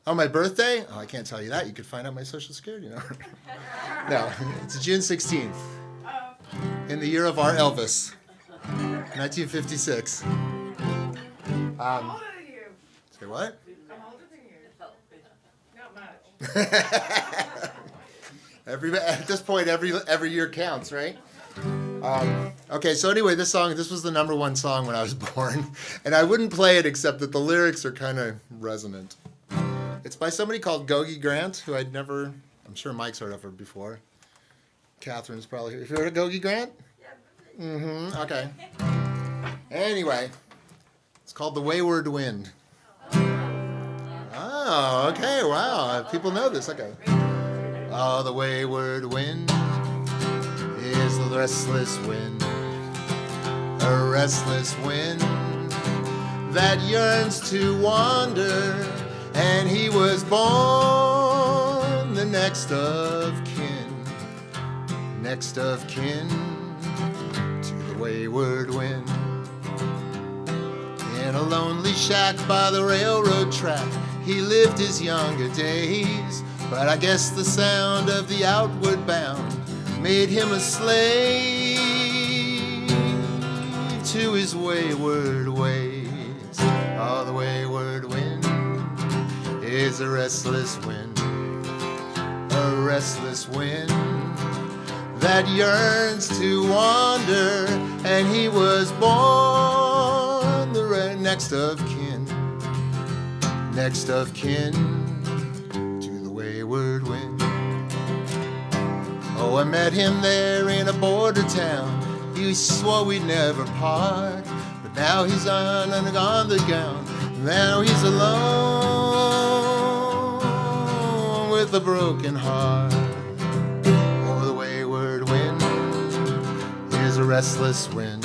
Oh, my birthday? Oh, I can't tell you that. You could find out my social security number. No, it's June 16th. In the year of our Elvis. 1956. I'm older than you. Say what? I'm older than you. Not much. At this point, every year counts, right? Okay, so anyway, this was the number one song when I was born. And I wouldn't play it except that the lyrics are kind of resonant. It's by somebody called Gogi Grant, who I'm sure Mike's heard of her before. Catherine's probably heard. Have you heard of Gogi Grant? Yeah. Mm-hmm, okay. Anyway, it's called The Wayward Wind. Oh, okay, wow. People know this, okay. Oh, the wayward wind is the restless wind a restless wind that yearns to wander, and he was born the next of kin to the wayward wind. In a lonely shack by the railroad track, he lived his younger days, but I guess the sound of the outward bound made him a slave to his wayward ways. Oh, the wayward wind is a restless wind that yearns to wander, and he was born the next of kin to the wayward wind. Oh, I met him there in a border town. He swore we'd never part, but now he's on the ground. Now he's alone with a broken heart. Oh, the wayward wind is a restless wind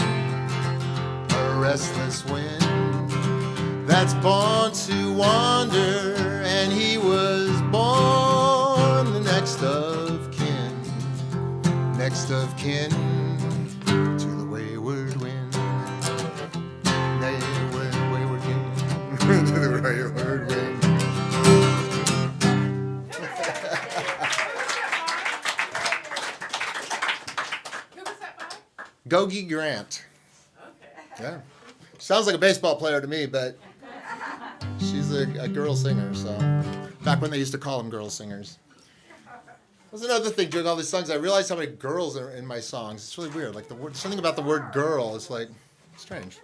that's born to wander, and he was born the next of kin to the wayward wind. Wayward kin to the wayward wind. Who was that by? Gogi Grant. Okay. Yeah. Sounds like a baseball player to me, but she's a girl singer, so. Back when they used to call them girl singers. That's another thing, doing all these songs, I realized how many girls are in my songs. It's really weird. Like, something about the word girl is like, strange.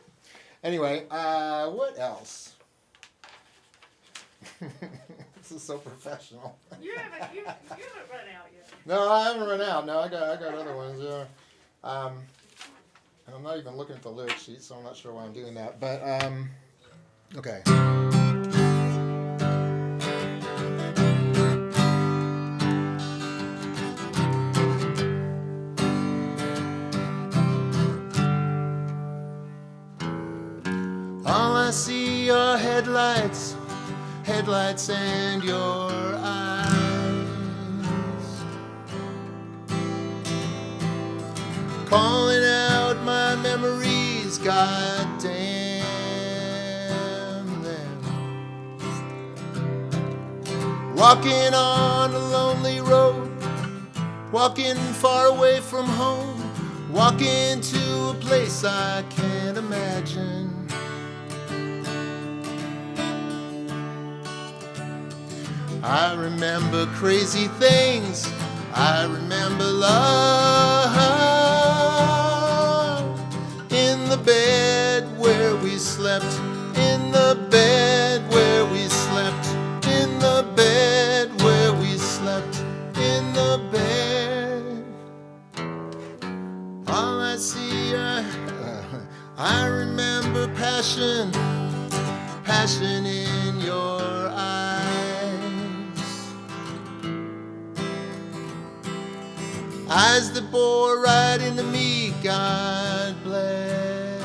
Anyway, what else? This is so professional. You haven't run out yet. No, I haven't run out. No, I got other ones, yeah. And I'm not even looking at the lyric sheet, so I'm not sure why I'm doing that. But, okay. All I see are headlights and your eyes, calling out my memories, God damn them. Walking on a lonely road, walking far away from home, walking to a place I can't imagine. I remember crazy things, I remember love, in the bed where we slept, in the bed where we slept, in the bed where we slept, in the bed. All I see, I remember passion in your eyes. Eyes that bore right into me, God bless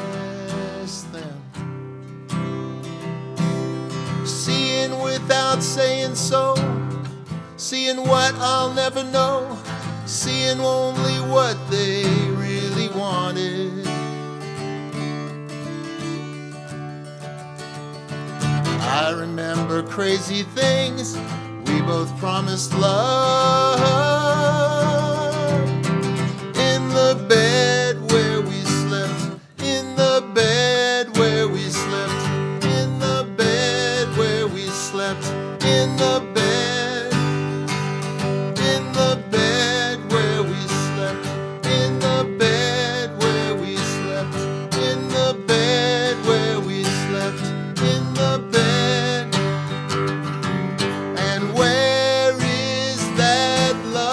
them. Seeing without saying so, seeing what I'll never know, seeing only what they really wanted. I remember crazy things, we both promised love, in the bed where we slept, in the bed where we slept, in the bed where we slept, in the bed, in the bed where we slept, in the bed where we slept, in the bed where we slept, in the bed. And where is that love?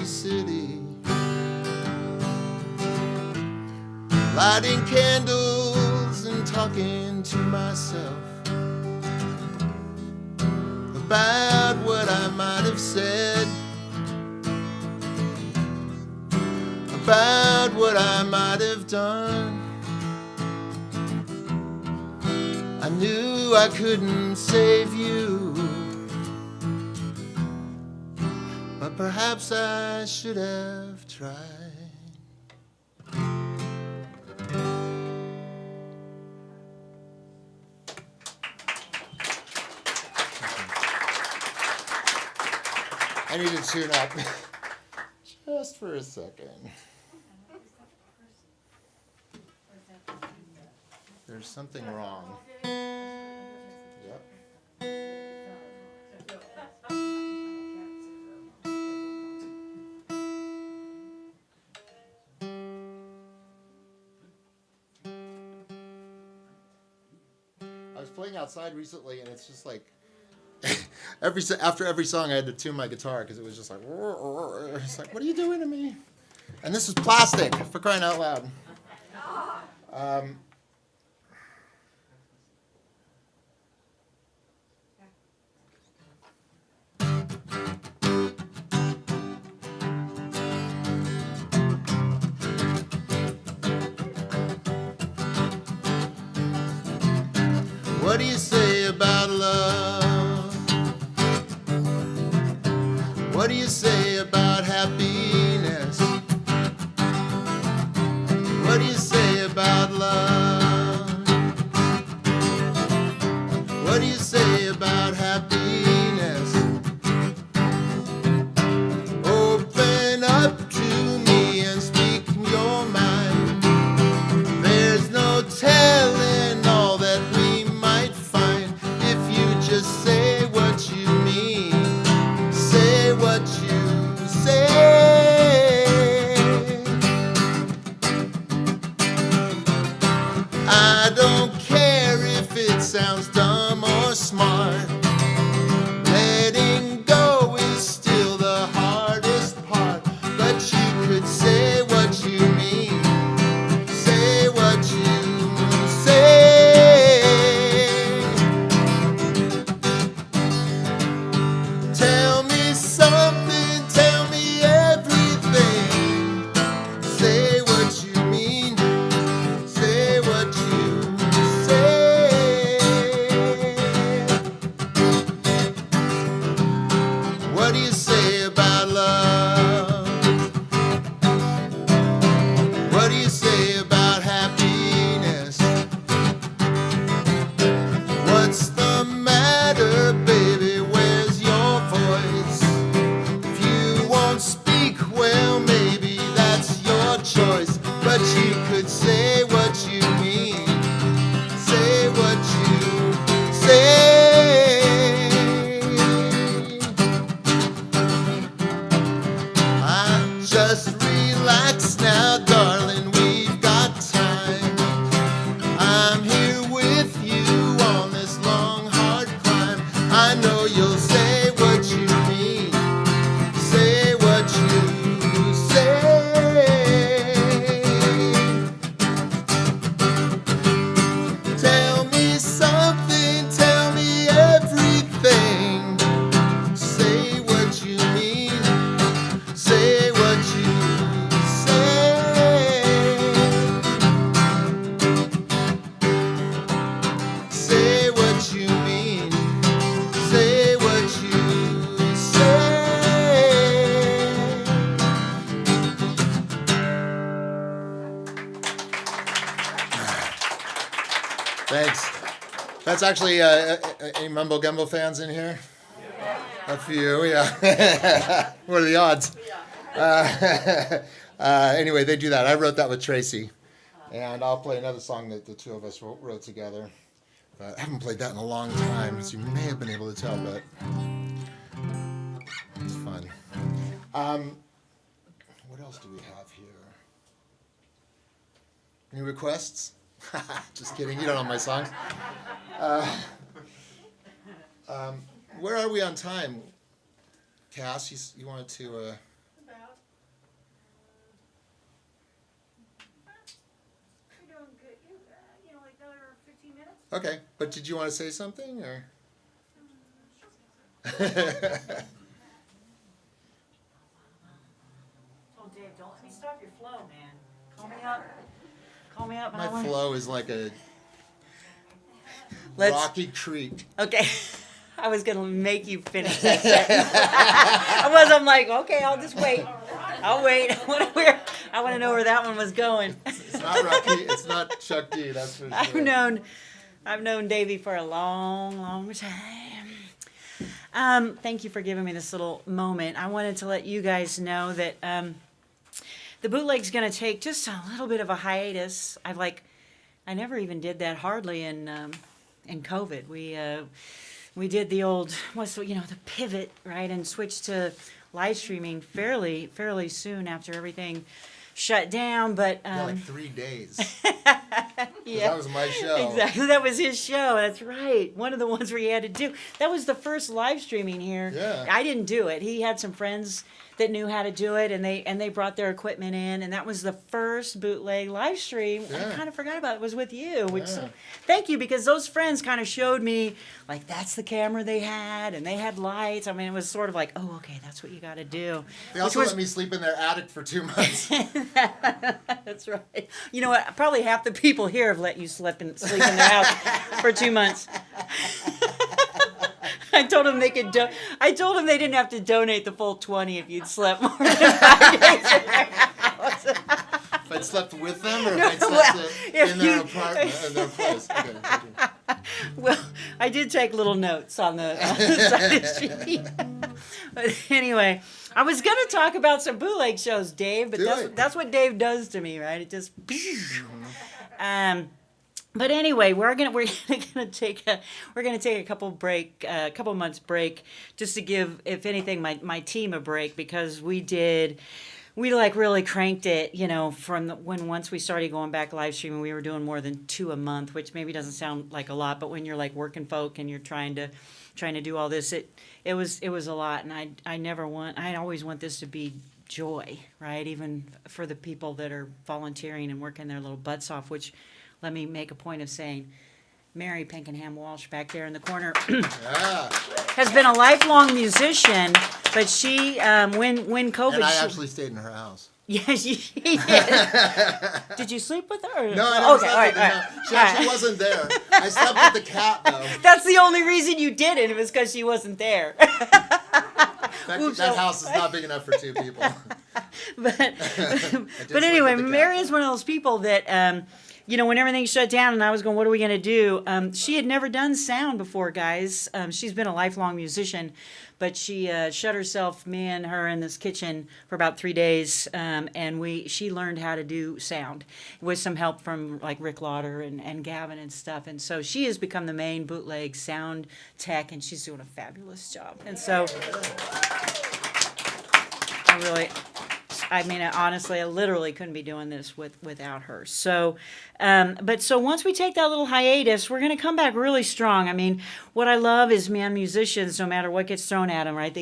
city, lighting candles and talking to myself about what I might have said, about what I might have done. I knew I couldn't save you, but perhaps I should have tried. I need to tune up just for a second. There's something wrong. Yep. I was playing outside recently, and it's just like after every song, I had to tune my guitar because it was just like, it's like, what are you doing to me? And this is plastic, for crying out loud. What do you say about love? What do you say about happiness? What do you say about love? What do you say about happiness? Open up to me and speak your mind. There's no telling all that we might find if you just say what you mean. Say what you say. I don't care if it sounds dumb or smart. Letting go is still the hardest part. But you could say what you mean. Say what you say. Tell me something, tell me everything. Say what you mean. Say what you say. What do you say about love? What do you say about happiness? What's the matter, baby? Where's your voice? If you won't speak, well, maybe that's your choice. But you could say what you mean. Say what you say. Just relax now, darling, we've got time. I'm here with you on this long, hard climb. I know you'll say what you mean. Say what you say. Tell me something, tell me everything. Say what you mean. Say what you say. Say what you mean. Say what you say. Thanks. That's actually any Mumbo Gumbo fans in here? A few, yeah. What are the odds? Anyway, they do that. I wrote that with Tracy. And I'll play another song that the two of us wrote together. I haven't played that in a long time, as you may have been able to tell, but it's fun. What else do we have here? Any requests? Just kidding, you don't know my songs. Where are we on time? Cass, you wanted to... Okay, but did you want to say something, or? Oh, Dave, don't let me stop your flow, man. Call me up. Call me up. My flow is like a Let's- rocky creek. Okay. I was going to make you finish that sentence. I'm like, okay, I'll just wait. I'll wait. I want to know where that one was going. It's not Rocky. It's not Chuck D. That's for sure. I've known Davey for a long, long time. Thank you for giving me this little moment. I wanted to let you guys know that the bootleg's going to take just a little bit of a hiatus. I never even did that hardly in COVID. We did the old the pivot, right, and switched to live streaming fairly soon after everything shut down. But Yeah, like 3 days. yeah, That was my show. exactly. That was his show. That's right. One of the ones where he had to do. That was the first live streaming here. Yeah. I didn't do it. He had some friends that knew how to do it, and they brought their equipment in, and that was the first bootleg live stream. Yeah. I kind of forgot about it. Was with you. Which, Yeah. thank you, because those friends kind of showed me, like, that's the camera they had, and they had lights. I mean, it was sort of like, oh, okay, that's what you got to do. They also let me sleep in their attic for 2 months. That's right. You know what? Probably half the people here have let you sleep in their house for 2 months. I told them they could. I told them they didn't have to donate the full 20 if you'd slept more than 5 days in their house. If I'd slept with them, or if No, I'd slept well, in their apartment, in their place. Okay, thank you. Well, I did take little notes on the side of the street. But anyway, I was going to talk about some bootleg shows, Dave, but that's what Dave does to me, right? It just. But anyway, we're gonna take a couple months break, just to give, if anything, my team a break, because we really cranked it, from once we started going back live streaming. We were doing more than 2 a month, which maybe doesn't sound like a lot, but when you're like working folk and you're trying to do all this, it was a lot. And I always want this to be joy, right? Even for the people that are volunteering and working their little butts off, which, let me make a point of saying, Mary Pinkenham Walsh back there in the corner Yeah. has been a lifelong musician, but she, when COVID... And I actually stayed in her house. Yes, she did. Did you sleep with her? No, I never Okay, slept all with right, her. all No. right. She actually wasn't there. I slept with the cat, though. That's the only reason you did it. It was because she wasn't there. That house is not big enough for 2 people. But sleep anyway, with the cat, Mary is though. one of those people that, when everything shut down and I was going, what are we going to do? She had never done sound before, guys. She's been a lifelong musician, but she shut herself, me and her, in this kitchen for about 3 days, and she learned how to do sound with some help from like Rick Lauder and Gavin and stuff. And so she has become the main bootleg sound tech, and she's doing a fabulous job. And so honestly, I literally couldn't be doing this without her. So, so once we take that little hiatus, we're going to come back really strong. I mean, what I love is, man, musicians, no matter what gets thrown at them, right,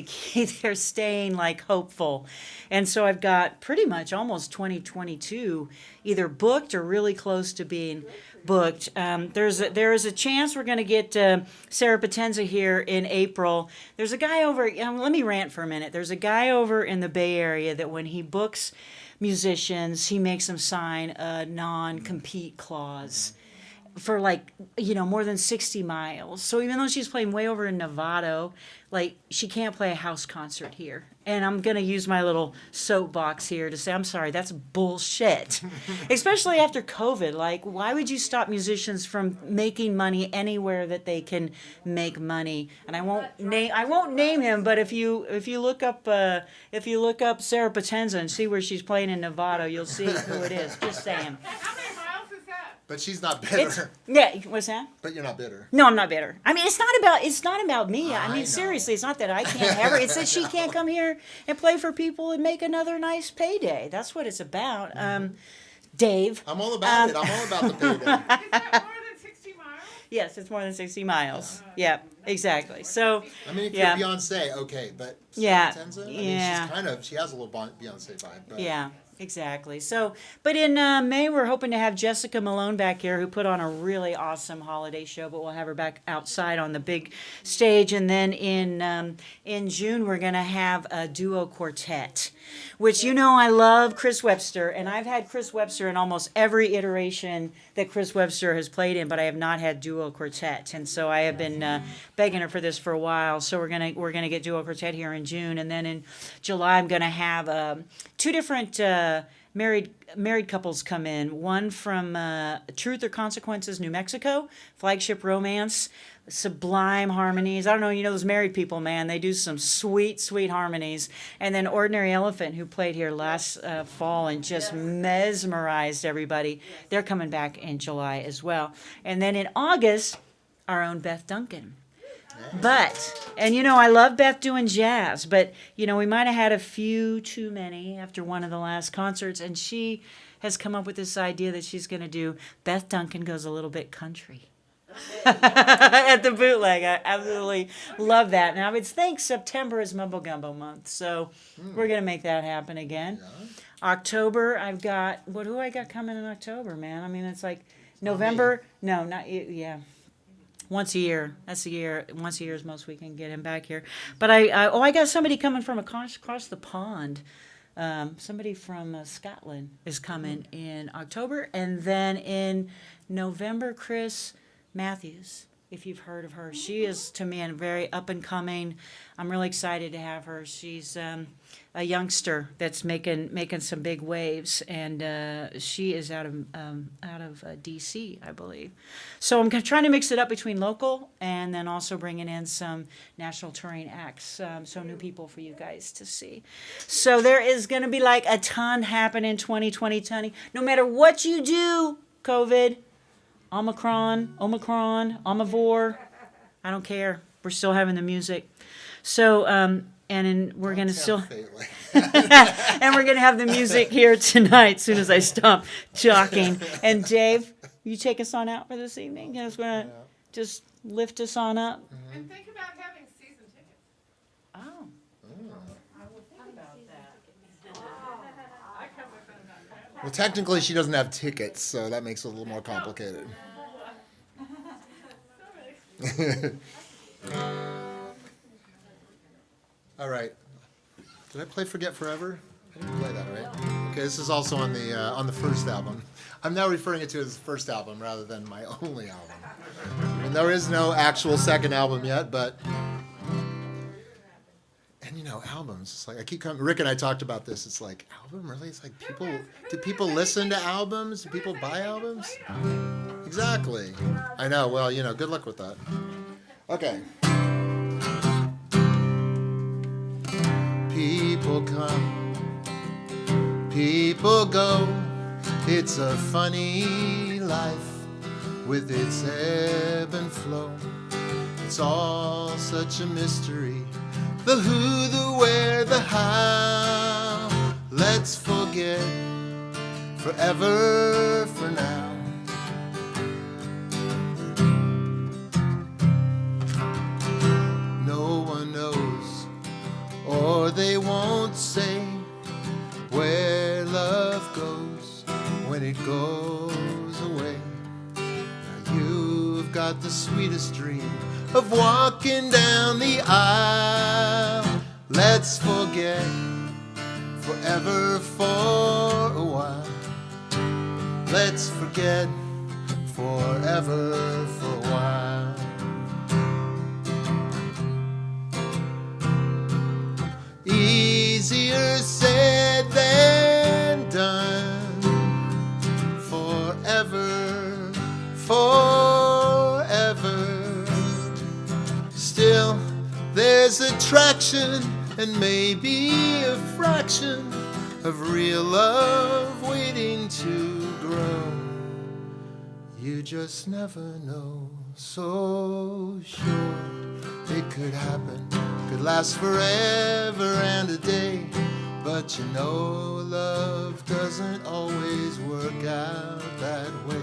they're staying, like, hopeful. And so I've got pretty much almost 2022 either booked or really close to being booked. There is a chance we're going to get Sarah Potenza here in April. There's a guy over, let me rant for a minute. There's a guy over in the Bay Area that when he books musicians, he makes them sign a non-compete clause for more than 60 miles. So even though she's playing way over in Novato, she can't play a house concert here. And I'm going to use my little soapbox here to say, I'm sorry, that's bullshit. Especially after COVID. Why would you stop musicians from making money anywhere that they can make money? And I won't name him, but if you look up Sarah Potenza and see where she's playing in Novato, you'll see who it is. Just saying. How many miles is that? But she's not bitter. What's that? But you're not bitter. No, I'm not bitter. I mean, it's not about me. I I mean, know. seriously, it's not that I can't have her. It's that she can't come here and play for people and make another nice payday. That's what it's about. Dave. I'm all about it. I'm all about the payday. Is that more than 60 miles? Yes, it's more than 60 miles. Yeah, exactly. So, I mean, if yeah. you're Beyonce, okay, but Yeah, Sarah Potenza, yeah. she has a little Beyonce vibe. But yeah. Exactly. So, but in May, we're hoping to have Jessica Malone back here, who put on a really awesome holiday show. But we'll have her back outside on the big stage, and then in June, we're gonna have a duo quartet, which I love Chris Webster, and I've had Chris Webster in almost every iteration that Chris Webster has played in, but I have not had duo quartet, and so I have been begging her for this for a while. So we're gonna get duo quartet here in June, and then in July, I'm gonna have two different married couples come in. One from Truth or Consequences, New Mexico, Flagship Romance, sublime harmonies. I don't know, those married people, man, they do some sweet, sweet harmonies. And then Ordinary Elephant, who played here last fall and just mesmerized everybody. They're coming back in July as well. And then in August, our own Beth Duncan. But, I love Beth doing jazz, but, we might have had a few too many after one of the last concerts, and she has come up with this idea that she's going to do Beth Duncan Goes a Little Bit Country at the Bootleg. I absolutely love that. Now, I think September is Mumbo Gumbo month, so we're going to make that happen again. Yeah. October, I've got, who do I got coming in October, man? I mean, it's like November. No, not, yeah. Once a year. That's a year. Once a year is most we can get him back here. But I got somebody coming from across the pond. Somebody from Scotland is coming in October. And then in November, Chris Matthews, if you've heard of her. She is, to me, a very up and coming. I'm really excited to have her. She's a youngster that's making some big waves, and she is out of D.C., I believe. So I'm trying to mix it up between local and then also bringing in some national touring acts, so new people for you guys to see. So there is going to be like a ton happen in 2020. No matter what you do, COVID, Omicron, Omivore, I don't care. We're still having the music. So, we're going to still, and we're going to have the music here tonight as soon as I stop talking. And Dave, you take us on out for this evening? Just going to just lift us on up. And think about having season tickets. Oh. I will think about that. I come with them. Well, technically, she doesn't have tickets, so that makes it a little more complicated. All right. Did I play Forget Forever? I didn't play that, right? Okay, this is also on the first album. I'm now referring it to as the first album rather than my only album. And there is no actual second album yet, but... And albums, it's like, I keep coming, Rick and I talked about this, it's like, album, really? It's like, do people listen to albums? Do people buy albums? Exactly. I know, well, good luck with that. Okay. People come, people go, it's a funny life with its ebb and flow. It's all such a mystery. The who, the where, the how. Let's forget forever for now. No one knows, or they won't say where love goes when it goes away. Now you've got the sweetest dream of walking down the aisle. Let's forget forever for a while. Let's forget forever for a while. Easier said than done. Forever, forever. Still, there's attraction and maybe a fraction of real love waiting to grow. You just never know. So sure it could happen, could last forever and a day. But love doesn't always work out that way.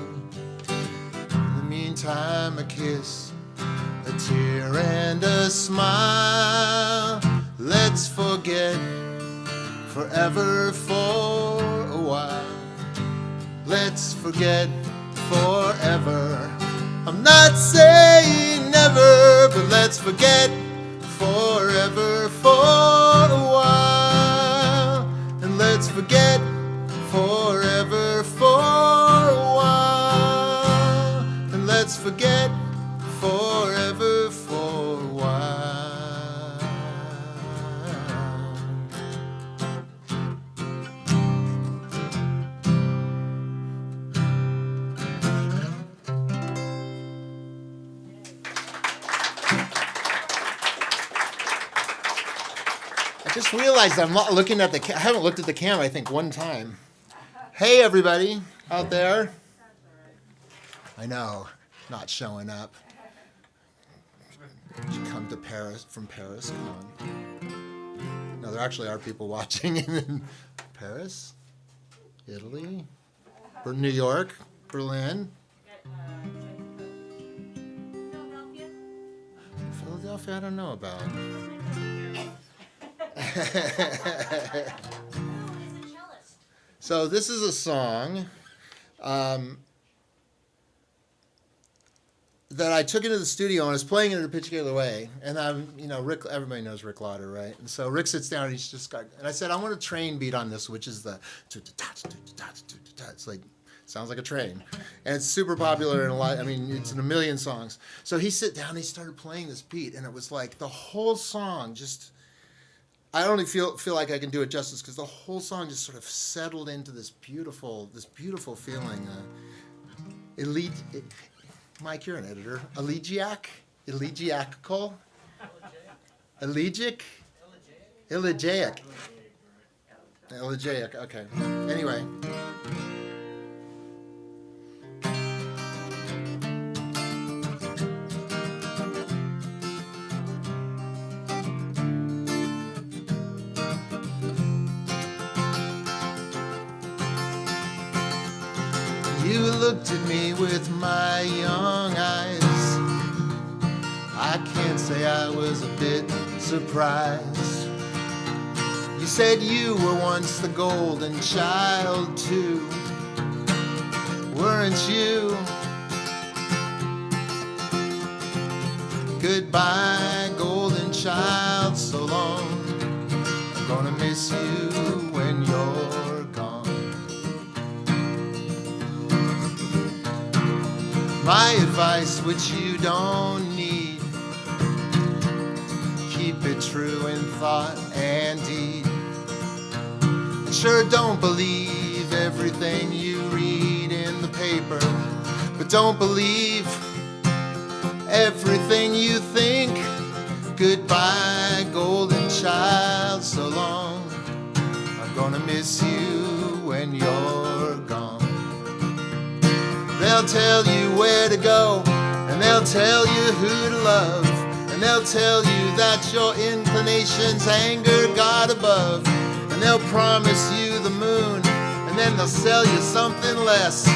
In the meantime, a kiss, a tear and a smile. Let's forget forever for while. Let's forget forever. I'm not saying never, but let's forget forever for a while. And let's forget forever for a while. And let's forget forever for a while. I just realized I'm not looking at I haven't looked at the camera, I think, one time. Hey, everybody out there. I know, not showing up. You come to Paris, from Paris, come on. No, there actually are people watching in Paris, Italy, New York, Berlin. Philadelphia, I don't know about. So this is a song that I took into the studio and I was playing it in a particular way. And Rick, everybody knows Rick Lauder, right? And so Rick sits down and he's just got, and I said, I want a train beat on this, which is the, it's like, sounds like a train. And it's super popular in a lot, it's in a million songs. So he sat down and he started playing this beat and it was like the whole song just, I only feel like I can do it justice because the whole song just sort of settled into this beautiful feeling. Mike, you're an editor. Elegiacal? Elegiac? Elegiac, okay. Anyway. You looked at me with my young eyes. I can't say I was a bit surprised. You said you were once the golden child too, weren't you? Goodbye, golden child, so long. I'm gonna miss you when you're gone. My advice, which you don't need, keep it true in thought and deed. And sure, don't believe everything you read in the paper, but don't believe everything you think. Goodbye, golden child, so long. I'm gonna miss you when you're gone. They'll tell you where to go, and they'll tell you who to love, and they'll tell you that your inclinations anger God above, and they'll promise you the moon, and then they'll sell you something less.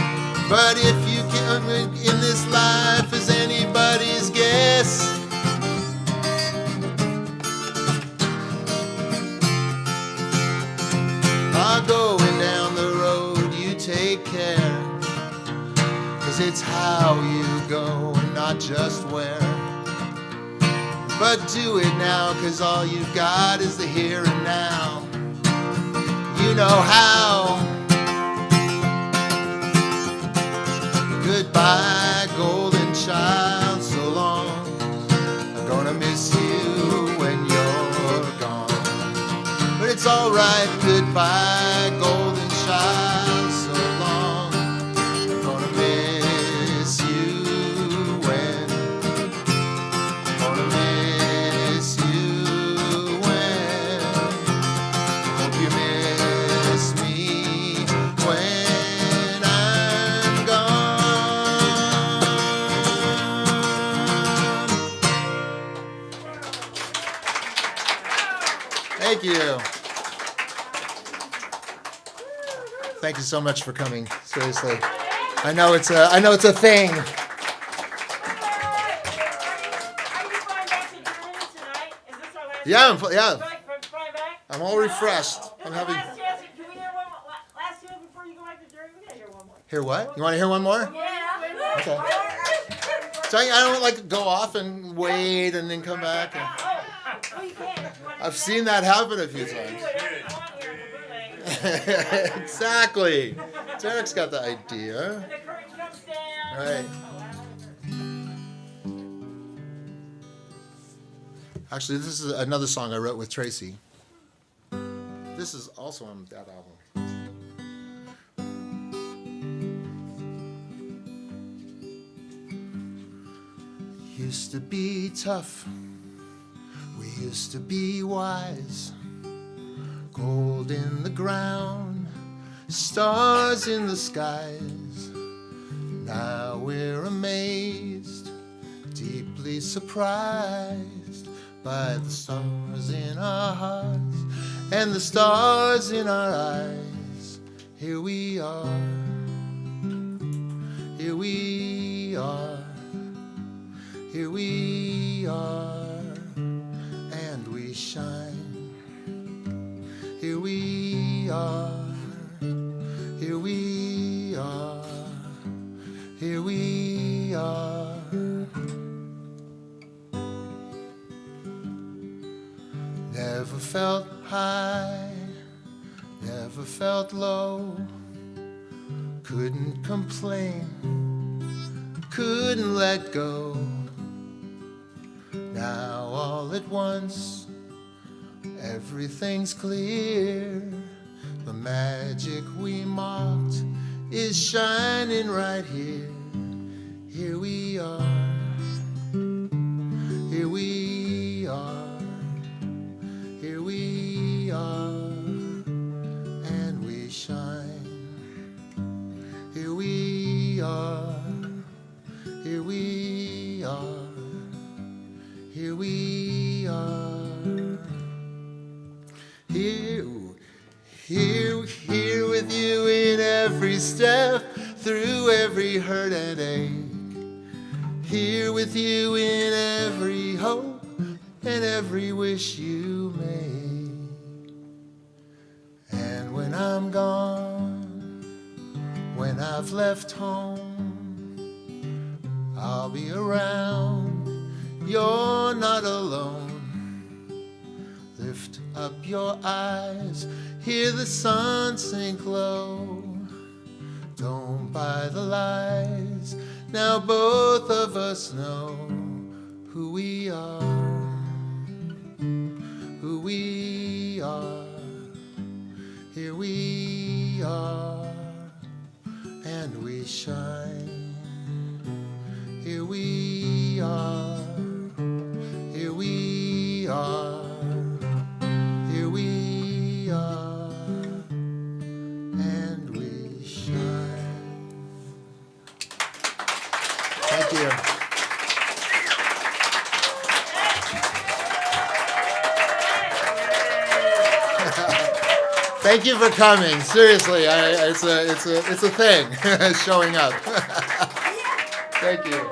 But if you can in this life is anybody's guess, I'm going down the road, you take care. 'Cause it's how you go and not just where. But do it now, 'cause all you've got is the here and now. You know how. Goodbye, golden child, so long. I'm gonna miss you when you're gone. But it's alright, goodbye, golden child, so long. I'm gonna miss you when. I'm gonna miss you when. Hope you miss me when I'm gone. Thank you. Thank you so much for coming. Seriously, I know it's a thing. Are you flying back to Germany tonight? Is this our last Yeah, flight back? I'm all refreshed. I'm having. Last chance. Can we hear one last tune Hear what? You want to hear one more? Okay. So I don't like go off and wait and then come back. I've seen that happen a few times. Exactly. Derek's got the idea. Right. Actually, this is another song I wrote with Tracy. This is also on that album. Used to be tough, we used to be wise. Gold in the ground, stars in the skies. Now we're amazed, deeply surprised by the stars in our hearts and the stars in our eyes. Here we are, here we are. Here we are, and we shine. Here we are, here we are, here we are. Never felt high, never felt low. Couldn't complain, couldn't let go. Now all at once, everything's clear. The magic we mocked is shining right here. Here we are, here we are, here we are, and we shine. Here we are, here we are. Here we are, here with you in every step, through every hurt and ache. Here with you in every hope and every wish you make. And when I'm gone, when I've left home, I'll be around. You're not alone. Lift up your eyes, hear the sun sink low. Don't buy the lies, now both of us know who we are, who we are. Here we are, and we shine. Here we are. Here we are, here we are, and we shine. Thank you. Thank you for coming. Seriously, it's a thing showing up. Thank you.